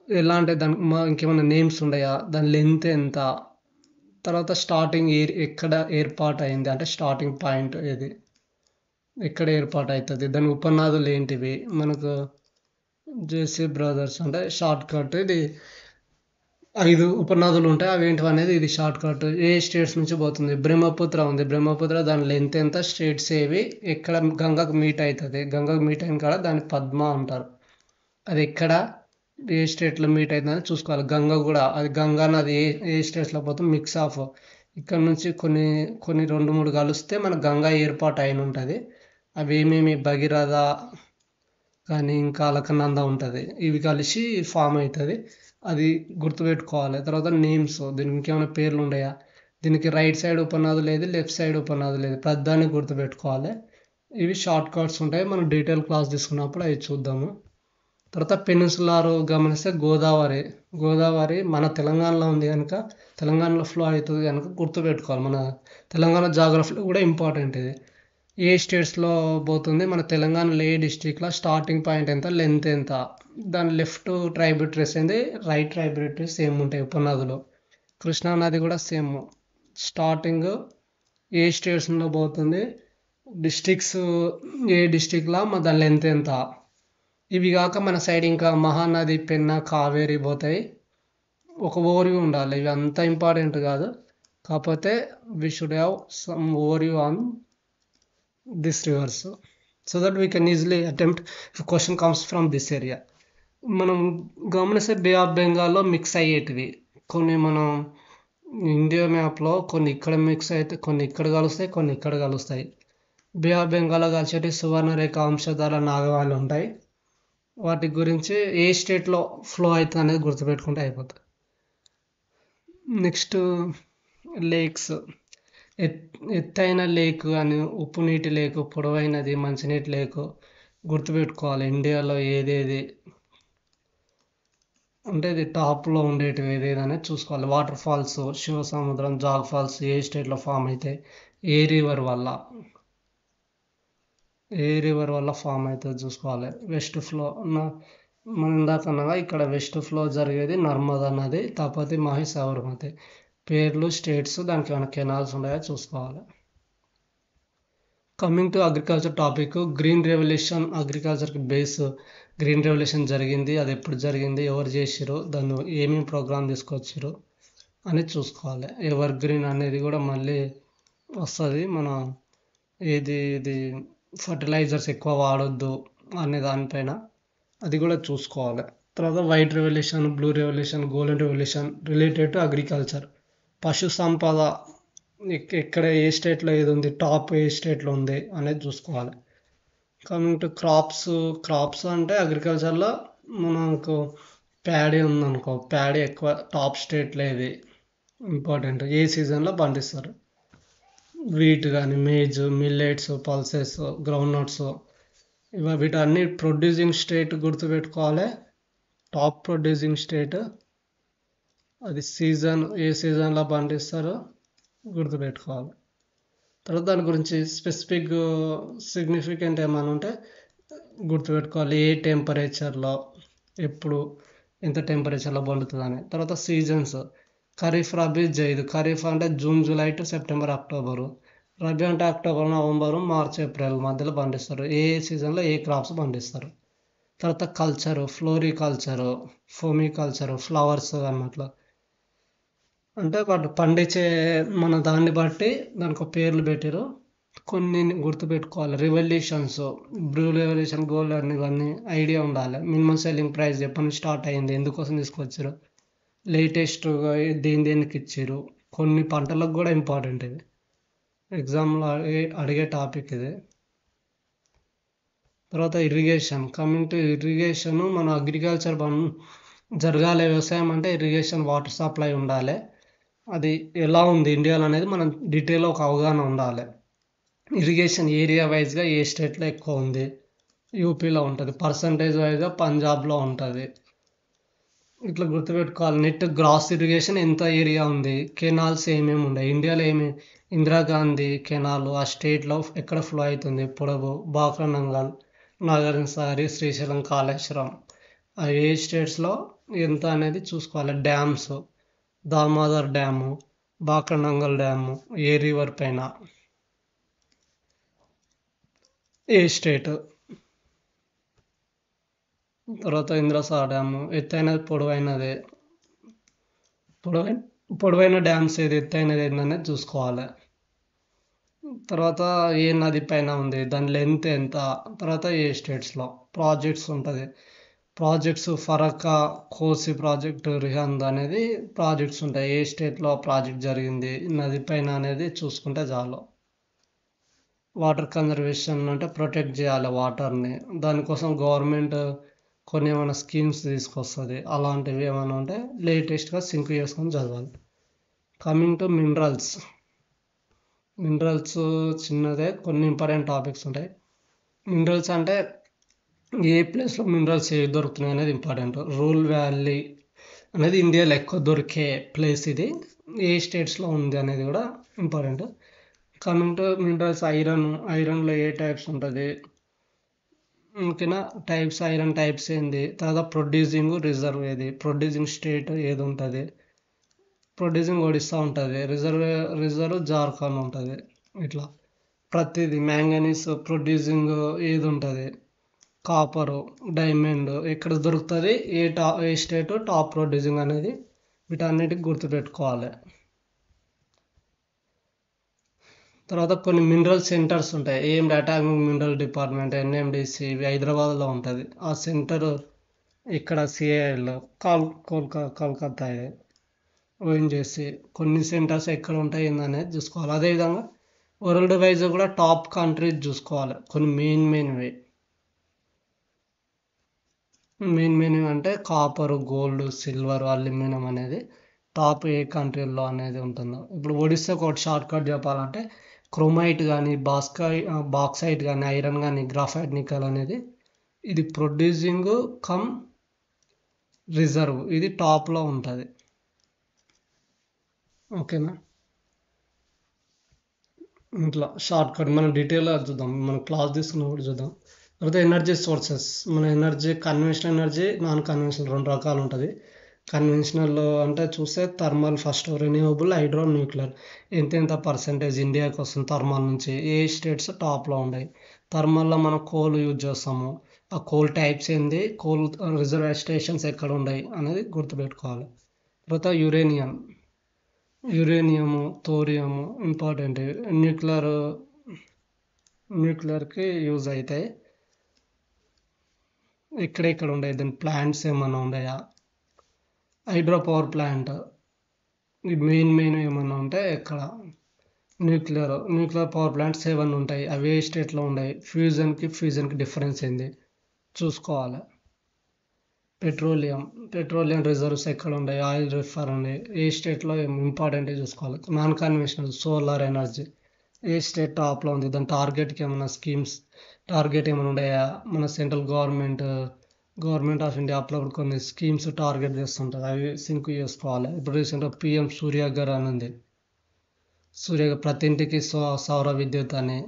ఎలా అంటే దానికి ఇంకేమైనా నేమ్స్ ఉన్నాయా, దాని లెంత్ ఎంత, తర్వాత స్టార్టింగ్ ఎక్కడ ఏర్పాటు అయింది అంటే స్టార్టింగ్ పాయింట్ ఏది, ఎక్కడ ఏర్పాటు అవుతుంది, దాని ఉపనదులు ఏంటివి. మనకు జేసీ బ్రదర్స్ అంటే షార్ట్ కట్. ఇది 5 ఉపనదులు ఉంటాయి, అవి ఏంటివి అనేది ఇది షార్ట్ కట్. ఏ స్టేట్స్ నుంచి పోతుంది, బ్రహ్మపుత్ర ఉంది, బ్రహ్మపుత్ర దాని లెంత్ ఎంత, స్టేట్స్ ఏవి, ఎక్కడ గంగకు మీట్ అవుతుంది, గంగకు మీట్ అయిన కాడ దాన్ని పద్మ అంటారు. అది ఎక్కడ ఏ స్టేట్లో మీట్ అవుతుందని చూసుకోవాలి. గంగ కూడా అది గంగా నది ఏ స్టేట్స్లో పోతుంది, మిక్స్ ఆఫ్. ఇక్కడ నుంచి కొన్ని 2-3 కలిస్తే మనకు గంగా ఏర్పాటు అయిన ఉంటుంది. అవి ఏమేమి, భగీరథ కానీ ఇంకా అలకనంద ఉంటుంది, ఇవి కలిసి ఫామ్ అవుతుంది. అది గుర్తుపెట్టుకోవాలి. తర్వాత నేమ్స్, దీనికి ఇంకేమైనా పేర్లు ఉన్నాయా, దీనికి రైట్ సైడ్ ఉపనది లేదు, లెఫ్ట్ సైడ్ ఉపనది లేదు, ప్రధాన్ని గుర్తుపెట్టుకోవాలి. ఇవి షార్ట్ కట్స్ ఉంటాయి, మనం డీటెయిల్ క్లాస్ తీసుకున్నప్పుడు అవి చూద్దాము. తర్వాత పెనిన్సులార్ గమనిస్తే గోదావరి మన తెలంగాణలో ఉంది కనుక, తెలంగాణలో ఫ్లో అవుతుంది కనుక గుర్తుపెట్టుకోవాలి. మన తెలంగాణ జాగ్రఫీలో కూడా ఇంపార్టెంట్ ఇది. ఏ స్టేట్స్లో పోతుంది, మన తెలంగాణలో ఏ డిస్టిక్లో స్టార్టింగ్ పాయింట్ ఎంత, లెంత్ ఎంత, దాని లెఫ్ట్ ట్రైబ్యూటరీస్ ఏంది, రైట్ ట్రైబ్యూటరీస్ సేమ్ ఉంటాయి ఉపనదులు. కృష్ణానది కూడా సేమ్, స్టార్టింగ్ ఏ స్టేట్స్లో పోతుంది, డిస్టిక్స్ ఏ డిస్టిక్లో దాని లెంత్ ఎంత. ఇవి కాక మన సైడ్ ఇంకా మహానది, పెన్నా, కావేరి పోతాయి. ఒక ఓవర్వ్యూ ఉండాలి, ఇవి అంత ఇంపార్టెంట్ కాదు, కాకపోతే we should have some overview on this rivers so that we can easily attempt if question comes from this area. మనం గమనిస్తే బే ఆఫ్ బెంగాల్లో మిక్స్ అయ్యేటివి కొన్ని, మనం ఇండియా మ్యాప్లో కొన్ని ఇక్కడ మిక్స్ అయితే, కొన్ని ఇక్కడ కలుస్తాయి, కొన్ని ఇక్కడ కలుస్తాయి. బే ఆఫ్ బెంగాల్లో కలిసేటి సువర్ణరేఖ, అంశధార, నాగవాళ్ళు ఉంటాయి. వాటి గురించి ఏ స్టేట్లో ఫ్లో అవుతుంది అనేది గుర్తుపెట్టుకుంటే అయిపోతుంది. నెక్స్ట్ లేక్స్, ఎత్తైన లేక్ అని, ఉప్పు నీటి లేకు, పొడవైనది, మంచినీటి లేకు గుర్తుపెట్టుకోవాలి. ఇండియాలో ఏదేది అంటే ఇది టాప్లో ఉండేటివి ఏదేదనేది చూసుకోవాలి. Waterfalls, Shivasamudram, Jog falls ఏ స్టేట్లో ఫామ్ అయితే, ఏ రివర్ వల్ల ఫామ్ అవుతుంది చూసుకోవాలి. వెస్ట్ ఫ్లో మనం ఇందాకనగా ఇక్కడ వెస్ట్ ఫ్లో జరిగేది నర్మదా నది, తాపతి, మాహి, సబర్మతి. పేర్లు, స్టేట్స్, దానికి ఏమైనా కెనాల్స్ ఉన్నాయో చూసుకోవాలి. Coming to agriculture topic, green revolution అగ్రికల్చర్కి బేస్. గ్రీన్ రెవల్యూషన్ జరిగింది, అది ఎప్పుడు జరిగింది, ఎవరు చేసిరు, దాన్ని ఏమేమి ప్రోగ్రామ్ తీసుకొచ్చారు అని చూసుకోవాలి. ఎవర్ గ్రీన్ అనేది కూడా మళ్ళీ వస్తుంది. మన ఇది ఫర్టిలైజర్స్ ఎక్కువ వాడొద్దు అనే దానిపైన, అది కూడా చూసుకోవాలి. తర్వాత white revolution, blue revolution, golden revolution related to agriculture. పశు సంపద ఎక్కడ ఏ స్టేట్లో ఏది ఉంది, టాప్ ఏ స్టేట్లో ఉంది అనేది చూసుకోవాలి. కమింగ్ టు క్రాప్స్ అంటే అగ్రికల్చర్లో మనకు ప్యాడీ ఉందనుకో, ప్యాడీ ఎక్కువ టాప్ స్టేట్లో ఏది ఇంపార్టెంట్, ఏ సీజన్లో పండిస్తారు. వీట్ కానీ maize, millets, pulses, groundnuts, వీటన్ని ప్రొడ్యూసింగ్ స్టేట్ గుర్తుపెట్టుకోవాలి. టాప్ ప్రొడ్యూసింగ్ స్టేట్, అది సీజన్, ఏ సీజన్లో పండిస్తారో గుర్తుపెట్టుకోవాలి. తర్వాత దాని గురించి స్పెసిఫిక్ సిగ్నిఫికెంట్ ఏమైనా ఉంటే గుర్తుపెట్టుకోవాలి. ఏ టెంపరేచర్లో, ఎప్పుడు, ఎంత టెంపరేచర్లో పండుతుంది అని. తర్వాత సీజన్స్, ఖరీఫ్, రబీ, జైద్. ఖరీఫ్ అంటే June, July to September, October. Rabi అంటే అక్టోబర్, నవంబరు, మార్చ్, ఏప్రిల్ మధ్యలో పండిస్తారు. ఏ సీజన్లో ఏ క్రాప్స్ పండిస్తారు. తర్వాత కల్చరు, ఫ్లోరికల్చరు, ఫోమికల్చరు, ఫ్లవర్స్ అన్నట్లు. అంటే వాటి పండించే మన దాన్ని బట్టి దానికి ఒక పేర్లు పెట్టారు. కొన్ని గుర్తుపెట్టుకోవాలి. రివల్యూషన్స్, బ్లూ రెవల్యూషన్, గోల్డ్ అని ఇవన్నీ ఐడియా ఉండాలి. మినిమం సెల్లింగ్ ప్రైస్ ఎప్పటి నుంచి స్టార్ట్ అయ్యింది, ఎందుకోసం తీసుకొచ్చారు, లేటెస్ట్గా దేనికి ఇచ్చారు. కొన్ని పంటలకు కూడా ఇంపార్టెంట్ ఇది. ఎగ్జామ్లో అడిగే టాపిక్ ఇది. తర్వాత ఇరిగేషన్. కమింగ్ టు ఇరిగేషన్, మన అగ్రికల్చర్ జరగాలి. వ్యవసాయం అంటే ఇరిగేషన్, వాటర్ సప్లై ఉండాలి. అది ఎలా ఉంది ఇండియాలో అనేది మనం డీటెయిల్గా ఒక అవగాహన ఉండాలి. ఇరిగేషన్ ఏరియా వైజ్గా ఏ స్టేట్లో ఎక్కువ ఉంది, యూపీలో ఉంటుంది. పర్సంటేజ్ వైజ్గా పంజాబ్లో ఉంటుంది. ఇట్లా గుర్తుపెట్టుకోవాలి. నెట్ గ్రాస్ ఇరిగేషన్ ఎంత ఏరియా ఉంది, కెనాల్స్ ఏమేమి ఉన్నాయి, ఇండియాలో ఇందిరాగాంధీ కెనాల్ ఆ స్టేట్లో ఎక్కడ ఫ్లో అవుతుంది, పొడవు, బాక్రానంగల్, నాగార్జున సాగర్, శ్రీశైలం, కాళేశ్వరం, ఆ ఏ స్టేట్స్లో ఎంత అనేది చూసుకోవాలి. Dams, Damodar dam, Bhakra Nangal dam ఏ రివర్ పైన, ఏ స్టేట్. తర్వాత ఇంద్రసాగర్ డ్యాము ఎత్తైనది, పొడవైనది. పొడవైన డ్యామ్స్ ఏది, ఎత్తైనది ఏందనేది చూసుకోవాలి. తర్వాత ఏ నది పైన ఉంది, దాని లెంత్ ఎంత. తర్వాత ఏ స్టేట్స్లో ప్రాజెక్ట్స్ ఉంటుంది. ప్రాజెక్ట్స్ ఫరక్కా, కోసి ప్రాజెక్టు, రిహంద్ అనేది ప్రాజెక్ట్స్ ఉంటాయి. ఏ స్టేట్లో ప్రాజెక్ట్ జరిగింది, నది పైన అనేది చూసుకుంటే చాలు. వాటర్ కన్జర్వేషన్ అంటే ప్రొటెక్ట్ చేయాలి వాటర్ని. దానికోసం గవర్నమెంట్ కొన్ని ఏమైనా స్కీమ్స్ తీసుకొస్తుంది. అలాంటివి ఏమైనా ఉంటే లేటెస్ట్గా సింక్ చేసుకొని చదవాలి. Coming to minerals. మినరల్స్ చిన్నదే, కొన్ని ఇంపార్టెంట్ టాపిక్స్ ఉంటాయి. మినరల్స్ అంటే ఏ ప్లేస్లో మినరల్స్ ఏ దొరుకుతున్నాయి అనేది ఇంపార్టెంట్. రూల్ వ్యాలీ అనేది ఇండియాలో ఎక్కువ దొరికే ప్లేస్ ఇది. ఏ స్టేట్స్లో ఉంది అనేది కూడా ఇంపార్టెంట్. కమింగ్ టు మినరల్స్, ఐరన్లో ఏ టైప్స్ ఉంటుంది, ఓకేనా. టైప్స్, ఐరన్ టైప్స్ ఏంది. తర్వాత ప్రొడ్యూసింగ్ రిజర్వ్ ఏది, ప్రొడ్యూసింగ్ స్టేట్ ఏది ఉంటుంది. ప్రొడ్యూసింగ్ ఒడిస్సా ఉంటుంది, రిజర్వ్ జార్ఖండ్ ఉంటుంది. ఇట్లా ప్రతిదీ. మ్యాంగనీస్ ప్రొడ్యూసింగ్ ఏది ఉంటుంది, కాపరు, డైమండ్ ఎక్కడ దొరుకుతుంది, ఏ స్టేట్ టాప్ ప్రొడ్యూసింగ్ అనేది వీటన్నిటికి గుర్తుపెట్టుకోవాలి. తర్వాత కొన్ని మినరల్ సెంటర్స్ ఉంటాయి. ఏం అటామిక్ మినరల్ డిపార్ట్మెంట్, ఎన్ఎండిసి, ఇవి హైదరాబాద్లో ఉంటుంది. ఆ సెంటర్ ఇక్కడ సిఐఎల్, కోల్కతా, ఓఎన్జీసీ. కొన్ని సెంటర్స్ ఎక్కడ ఉంటాయి ఏందనేది చూసుకోవాలి. అదేవిధంగా వరల్డ్ వైజ్ కూడా టాప్ కంట్రీస్ చూసుకోవాలి. కొన్ని మెయిన్ అంటే కాపర్, గోల్డ్, సిల్వర్, అల్యూమినియం అనేది టాప్ ఏ కంట్రీల్లో అనేది ఉంటుందో. ఇప్పుడు ఒడిస్సాకు ఒకటి షార్ట్ కట్ చెప్పాలంటే క్రోమైట్ కానీ, బాక్సైట్ కానీ, ఐరన్ కానీ, గ్రాఫైట్, నికల్ అనేది ఇది ప్రొడ్యూసింగ్ కమ్ రిజర్వ్, ఇది టాప్లో ఉంటుంది. ఓకేనా. ఇట్లా షార్ట్ కట్ మనం డీటెయిల్గా చూద్దాం, మనం క్లాస్ తీసుకున్నప్పుడు చూద్దాం. తర్వాత ఎనర్జీ సోర్సెస్. మన energy conventional energy, non conventional, రెండు రకాలు ఉంటుంది. కన్వెన్షనల్ అంటే చూస్తే thermal first, renewable, hydro, nuclear. ఎంత పర్సెంటేజ్ ఇండియాకి వస్తుంది థర్మల్ నుంచి, ఏ స్టేట్స్ టాప్లో ఉన్నాయి. థర్మల్లో మనం కోల్ యూజ్ చేస్తాము. ఆ కోల్ టైప్స్ ఏంది, కోల్ రిజర్వ్ స్టేషన్స్ ఎక్కడ ఉన్నాయి అనేది గుర్తుపెట్టుకోవాలి. తర్వాత యురేనియము, థోరియము ఇంపార్టెంట్. న్యూక్లియర్కి యూజ్ అవుతాయి. ఎక్కడెక్కడ ఉన్నాయి, దాని ప్లాంట్స్ ఏమైనా ఉన్నాయా. హైడ్రో పవర్ ప్లాంట్, ఈ మెయిన్ ఏమైనా ఉంటే ఎక్కడ. న్యూక్లియర్ పవర్ ప్లాంట్స్ 7 ఉంటాయి. అవి ఏ స్టేట్లో ఉన్నాయి. ఫ్యూజన్కి డిఫరెన్స్ ఏంది చూసుకోవాలి. పెట్రోలియం రిజర్వ్స్ ఎక్కడ ఉన్నాయి, ఆయిల్ రిఫైనరీ ఏ స్టేట్లో ఇంపార్టెంట్ చూసుకోవాలి. నాన్ కన్వెన్షనల్, సోలార్ ఎనర్జీ ఏ స్టేట్ టాప్లో ఉంది, దాని టార్గెట్కి ఏమైనా స్కీమ్స్, టార్గెట్ ఏమైనా ఉన్నాయా. మన సెంట్రల్ గవర్నమెంట్ ఆఫ్ ఇండియా అప్పుడప్పుడు కొన్ని స్కీమ్స్ టార్గెట్ చేస్తుంటుంది, అవి సింక్ చేసుకోవాలి. ఇప్పుడు రీసెంట్గా పిఎం సూర్యఘర్ అని ఉంది. ప్రతి ఇంటికి సౌర విద్యుత్ అని,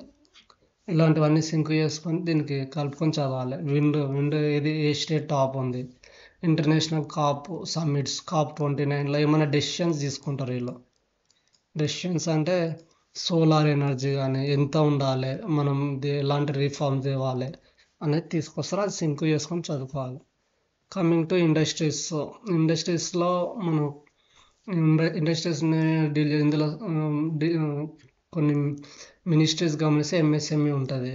ఇలాంటివన్నీ సింక్ చేసుకొని దీనికి కలుపుకొని చదవాలి. విండ్ ఏది ఏ స్టేట్ టాప్ ఉంది. ఇంటర్నేషనల్ కాప్ సమ్మిట్స్ COP29లో ఏమైనా డెసిషన్స్ తీసుకుంటారు వీళ్ళు. డెసిషన్స్ అంటే సోలార్ ఎనర్జీ కానీ ఎంత ఉండాలి, మనం ఎలాంటి రిఫార్మ్స్ తేవాలి అనేది తీసుకొస్తారు. అది సింక్ చేసుకొని చదువుకోవాలి. కమింగ్ టు ఇండస్ట్రీస్లో మనం ఇండస్ట్రీస్ని ఇందులో కొన్ని మినిస్ట్రీస్ గమనిస్తే MSME ఉంటుంది.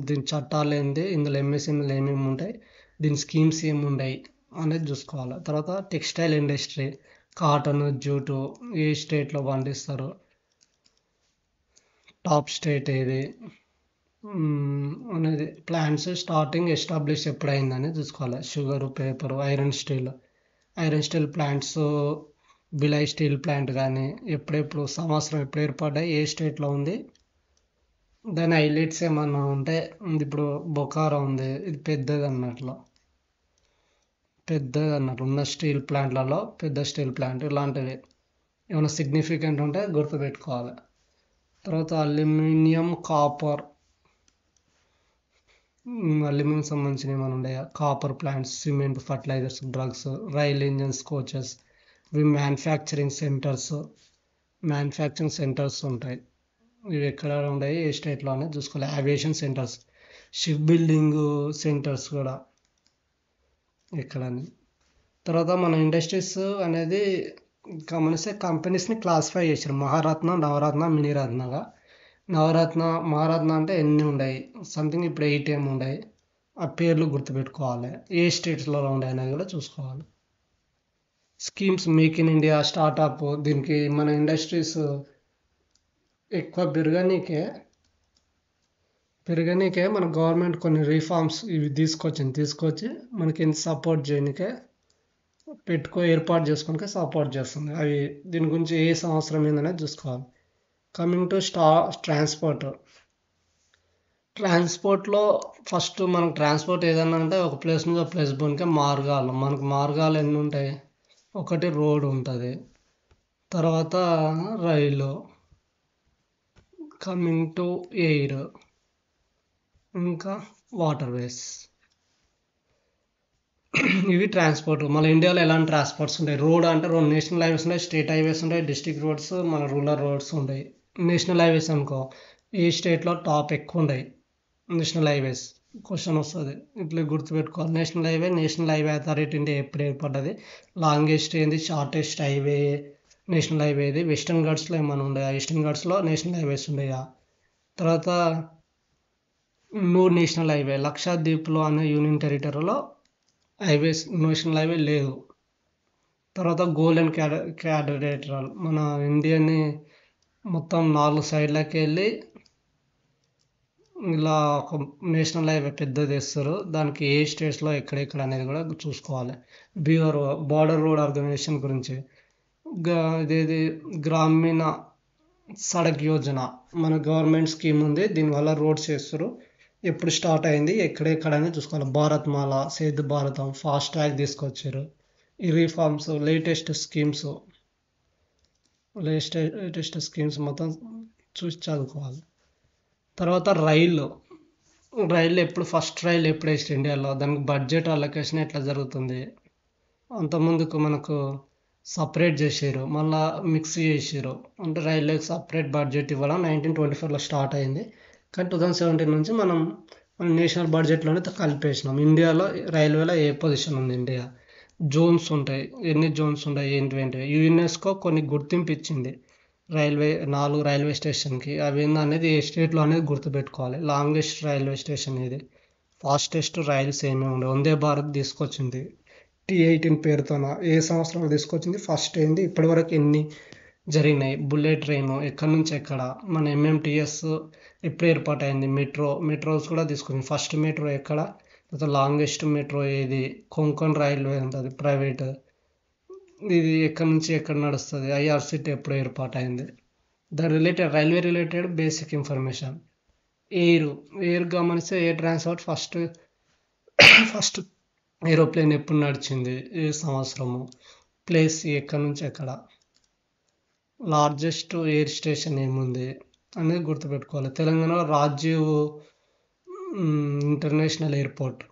దీని చట్టాలు ఏంటి, ఇందులో MSMEలు ఏమేమి ఉంటాయి, దీని స్కీమ్స్ ఏమి ఉన్నాయి అనేది చూసుకోవాలి. తర్వాత టెక్స్టైల్ ఇండస్ట్రీ, కాటన్, జూటు ఏ స్టేట్లో పండిస్తారు, టాప్ స్టేట్ ఏది అనేది, ప్లాంట్స్ స్టార్టింగ్ ఎస్టాబ్లిష్ ఎప్పుడైందని చూసుకోవాలి. Sugar, paper, iron steel plants, Bhilai steel plant కానీ ఎప్పుడెప్పుడు సంవత్సరం ఎప్పుడు ఏర్పడ్డాయి, ఏ స్టేట్లో ఉంది, దాని హైలైట్స్ ఏమన్నా ఉంటే, ఇప్పుడు బొకారో ఉంది, ఇది పెద్దది అన్నట్లు ఉన్న స్టీల్ ప్లాంట్లలో పెద్ద స్టీల్ ప్లాంట్, ఇలాంటివి ఏమైనా సిగ్నిఫికెంట్ ఉంటే గుర్తుపెట్టుకోవాలి. తర్వాత అల్యూమినియం, కాపర్, అల్యూమినియం సంబంధించిన ఏమైనా ఉన్నాయా, copper plants, cement, fertilizers, drugs, rail engines, coaches, ఇవి మ్యానుఫ్యాక్చరింగ్ సెంటర్స్ ఉంటాయి. ఇవి ఎక్కడ ఉన్నాయి, ఏ స్టేట్లో అనేది చూసుకోవాలి. Aviation centres, ship building centres కూడా ఎక్కడని. తర్వాత మన ఇండస్ట్రీస్ అనేది గమనిస్తే కంపెనీస్ని క్లాసిఫై చేశారు మహారత్న, నవరత్న, మినీరత్నగా. మహారత్న అంటే ఎన్ని ఉన్నాయి, సంథింగ్ ఇప్పుడు 8 ఏమి ఉన్నాయి, ఆ పేర్లు గుర్తుపెట్టుకోవాలి. ఏ స్టేట్స్లో ఉన్నాయి అనేది కూడా చూసుకోవాలి. Schemes, make in India, startup, దీనికి మన ఇండస్ట్రీస్ ఎక్కువ పెరగనీకే మన గవర్నమెంట్ కొన్ని రిఫార్మ్స్ ఇవి తీసుకొచ్చి మనకి సపోర్ట్ చేయనికే ఏర్పాటు చేసుకోనికే సపోర్ట్ చేస్తుంది. అవి దీని గురించి ఏ సంవత్సరం ఏందనేది చూసుకోవాలి. కమింగ్ టు ట్రాన్స్పోర్ట్లో ఫస్ట్ మనకు ట్రాన్స్పోర్ట్ ఏదన్నా అంటే ఒక ప్లేస్ నుంచి ఒక ప్లేస్ పోనికే మనకు మార్గాలు ఎన్ని ఉంటాయి, ఒకటి రోడ్ ఉంటుంది, తర్వాత రైలు, కమింగ్ టు ఎయిర్, ఇంకా వాటర్ వేస్. ఇవి ట్రాన్స్పోర్ట్. మన ఇండియాలో ఎలాంటి ట్రాన్స్పోర్ట్స్ ఉంటాయి, రోడ్ అంటే 2 నేషనల్ హైవేస్ ఉంటాయి, స్టేట్ హైవేస్ ఉంటాయి, డిస్ట్రిక్ట్ రోడ్స్, మన రూరల్ రోడ్స్ ఉంటాయి. నేషనల్ హైవేస్ అనుకో, ఏ స్టేట్లో టాప్ ఎక్కువ ఉంటాయి నేషనల్ హైవేస్, క్వశ్చన్ వస్తుంది. ఇట్లా గుర్తుపెట్టుకోవాలి. నేషనల్ హైవే అథారిటీ ఇండియా ఎప్పుడు ఏర్పడ్డది, లాంగెస్ట్ ఏంది, షార్టెస్ట్ హైవే నేషనల్ హైవే ఇది, వెస్టర్న్ ఘాట్స్లో ఏమైనా ఉన్నాయా, ఈస్టర్న్ ఘాట్స్లో నేషనల్ హైవేస్ ఉన్నాయా. తర్వాత నేషనల్ హైవే, లక్షద్వీప్లో అనే యూనియన్ టెరిటరీలో నేషనల్ హైవే లేదు. తర్వాత గోల్డెన్ క్వాడ్రిలేటరల్, మన ఇండియాని మొత్తం 4 సైడ్లకి వెళ్ళి ఇలా ఒక నేషనల్ హైవే పెద్దది వేస్తారు. దానికి ఏ స్టేట్స్లో ఎక్కడెక్కడ అనేది కూడా చూసుకోవాలి. బార్డర్ రోడ్ ఆర్గనైజేషన్ గురించి ఇదేది గ్రామీణ సడక్ యోజన, మన గవర్నమెంట్ స్కీమ్ ఉంది, దీనివల్ల రోడ్స్ వేస్తారు. ఎప్పుడు స్టార్ట్ అయింది, ఎక్కడెక్కడ అనేది చూసుకోవాలి. భారత్మాల, సేతు భారతం, ఫాస్ట్ ట్రాక్ తీసుకొచ్చారు. ఈ రిఫార్మ్స్, లేటెస్ట్ స్కీమ్స్ మొత్తం చూసి చదువుకోవాలి. తర్వాత రైలు ఫస్ట్ రైలు ఎప్పుడు వేస్తారు ఇండియాలో, దానికి బడ్జెట్ అలొకేషన్ ఎట్లా జరుగుతుంది, అంతకుముందుకు మనకు సపరేట్ చేసారు, మళ్ళీ మిక్స్ చేసారు. అంటే రైల్వేకి సపరేట్ బడ్జెట్ ఇవ్వడం 1924లో స్టార్ట్ అయింది. కానీ 2017 నుంచి మనం నేషనల్ బడ్జెట్లోనే కలిపేసినాం. ఇండియాలో రైల్వేలో ఏ పొజిషన్ ఉంది, ఇండియా జోన్స్ ఉంటాయి, ఎన్ని జోన్స్ ఉంటాయి, ఏంటివి. యునెస్కో కొన్ని గుర్తింపు ఇచ్చింది 4 రైల్వే స్టేషన్కి. అవి ఏందనేది ఏ స్టేట్లో అనేది గుర్తుపెట్టుకోవాలి. లాంగెస్ట్ రైల్వే స్టేషన్ ఇది, ఫాస్టెస్ట్ రైల్స్ ఏమేమి ఉండవు. వందే భారత్ తీసుకొచ్చింది T18 పేరుతోన, ఏ సంవత్సరంలో తీసుకొచ్చింది, ఫస్ట్ ఏంది, ఇప్పటివరకు ఎన్ని జరిగినాయి, బుల్లెట్ ట్రైన్ ఎక్కడి నుంచి ఎక్కడ, మన MMTS ఎప్పుడు ఏర్పాటైంది, మెట్రోస్ కూడా తీసుకొచ్చింది. ఫస్ట్ మెట్రో ఎక్కడ, తర్వాత లాంగెస్ట్ మెట్రో ఏది, కొంకణ్ రైల్వే ఉంటుంది ప్రైవేట్, ఇది ఎక్కడి నుంచి ఎక్కడ నడుస్తుంది, IRCT ఎప్పుడు ఏర్పాటైంది, railway related basic information. Air గమనిస్తే ఎయిర్ ట్రాన్స్పోర్ట్ ఫస్ట్ ఏరోప్లేన్ ఎప్పుడు నడిచింది, ఏ సంవత్సరము, ప్లేస్ ఎక్కడి నుంచి ఎక్కడ, లార్జెస్ట్ ఎయిర్ స్టేషన్ ఏముంది అనేది గుర్తుపెట్టుకోవాలి. తెలంగాణలో రాజీవ్ ఇంటర్నేషనల్ ఎయిర్పోర్ట్,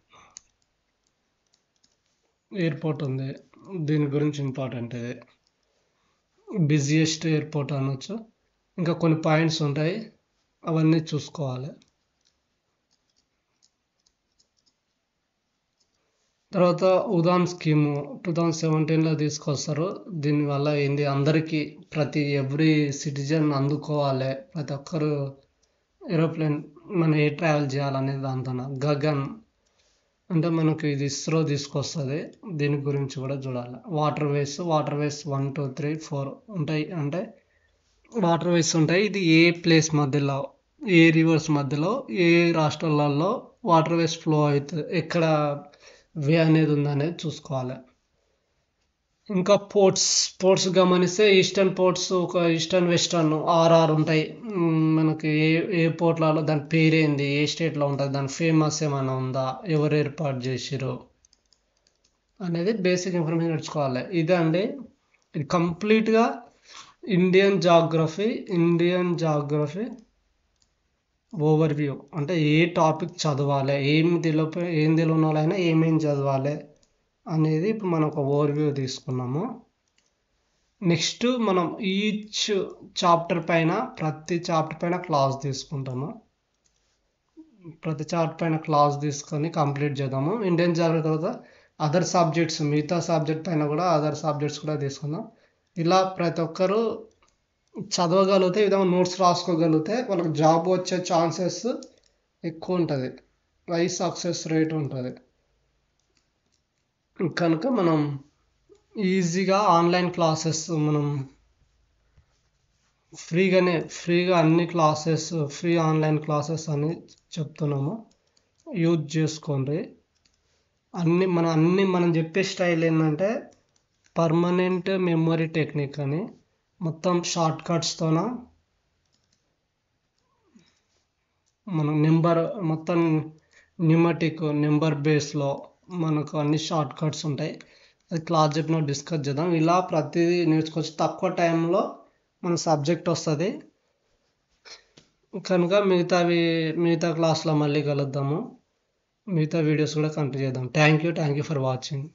ఎయిర్పోర్ట్ ఉంది, దీని గురించి ఇంపార్టెంట్ ఇది. బిజియెస్ట్ ఎయిర్పోర్ట్ అనొచ్చు. ఇంకా కొన్ని పాయింట్స్ ఉంటాయి, అవన్నీ చూసుకోవాలి. తర్వాత ఉడాన్ స్కీము 2017లో తీసుకొస్తారు. దీనివల్ల ఏంది, అందరికీ ఎవ్రీ సిటిజన్ అందుకోవాలి, ప్రతి ఒక్కరు ఏరోప్లేన్ మన ఏ ట్రావెల్ చేయాలనేది దాంతో. గగన్ అంటే మనకు ఇది ఇస్రో తీసుకొస్తుంది, దీని గురించి కూడా చూడాలి. వాటర్ వేస్ 1, 2, 3, 4 ఉంటాయి. అంటే వాటర్ వేస్ ఉంటాయి, ఇది ఏ ప్లేస్ మధ్యలో, ఏ రివర్స్ మధ్యలో, ఏ రాష్ట్రాలలో వాటర్ వేస్ ఫ్లో అవుతుంది, ఎక్కడ వే అనేది ఉందనేది చూసుకోవాలి. ఇంకా పోర్ట్స్ గమనిస్తే ఈస్టర్న్ పోర్ట్స్, ఒక ఈస్టర్న్ వెస్టర్న్ ఆర్ఆర్ ఉంటాయి. మనకి ఏ పోర్ట్లలో దాని పేరేంది, ఏ స్టేట్లో ఉంటుంది, దాని ఫేమస్ ఏమైనా ఉందా, ఎవరు ఏర్పాటు చేసిరు అనేది బేసిక్ ఇన్ఫర్మేషన్ నేర్చుకోవాలి. ఇదే అండి, ఇది కంప్లీట్గా ఇండియన్ జాగ్రఫీ ఓవర్వ్యూ. అంటే ఏ టాపిక్ చదవాలి, ఏం తెలియని వాళ్ళైనా ఏమేం చదవాలి అనేది ఇప్పుడు మనం ఒక ఓవర్వ్యూ తీసుకున్నాము. నెక్స్ట్ మనం ఈచ్ చాప్టర్ పైన, ప్రతి చాప్టర్ పైన క్లాస్ తీసుకుంటాము. ప్రతి చాప్టర్ పైన క్లాస్ తీసుకొని కంప్లీట్ చేద్దాము. ఇండియన్ జాగ్రఫీ తర్వాత అదర్ సబ్జెక్ట్స్, మిగతా సబ్జెక్ట్ పైన కూడా అదర్ సబ్జెక్ట్స్ కూడా తీసుకుందాం. ఇలా ప్రతి ఒక్కరు చదవగలిగితే, ఈ విధంగా నోట్స్ రాసుకోగలిగితే వాళ్ళకి జాబ్ వచ్చే ఛాన్సెస్ ఎక్కువ ఉంటుంది, హై సక్సెస్ రేట్ ఉంటుంది. కనుక మనం ఈజీగా ఆన్లైన్ క్లాసెస్ మనం ఫ్రీగా అన్ని క్లాసెస్, ఫ్రీ ఆన్లైన్ క్లాసెస్ అని చెప్తున్నాము, యూజ్ చేసుకోండి. మనం చెప్పే స్టైల్ ఏంటంటే పర్మనెంట్ మెమరీ టెక్నిక్ అని, మొత్తం షార్ట్ కట్స్తోన మనం మొత్తం న్యూమటిక్ నెంబర్ బేస్లో మనకు అన్ని షార్ట్ కట్స్ ఉంటాయి. అది క్లాస్ చెప్పినప్పుడు డిస్కస్ చేద్దాం. ఇలా ప్రతిదీ నేర్చుకోవచ్చు, తక్కువ టైంలో మన సబ్జెక్ట్ వస్తుంది. కనుక మిగతా క్లాస్లో మళ్ళీ కలుద్దాము, మిగతా వీడియోస్ కూడా కంటిన్యూ చేద్దాం. Thank you for watching.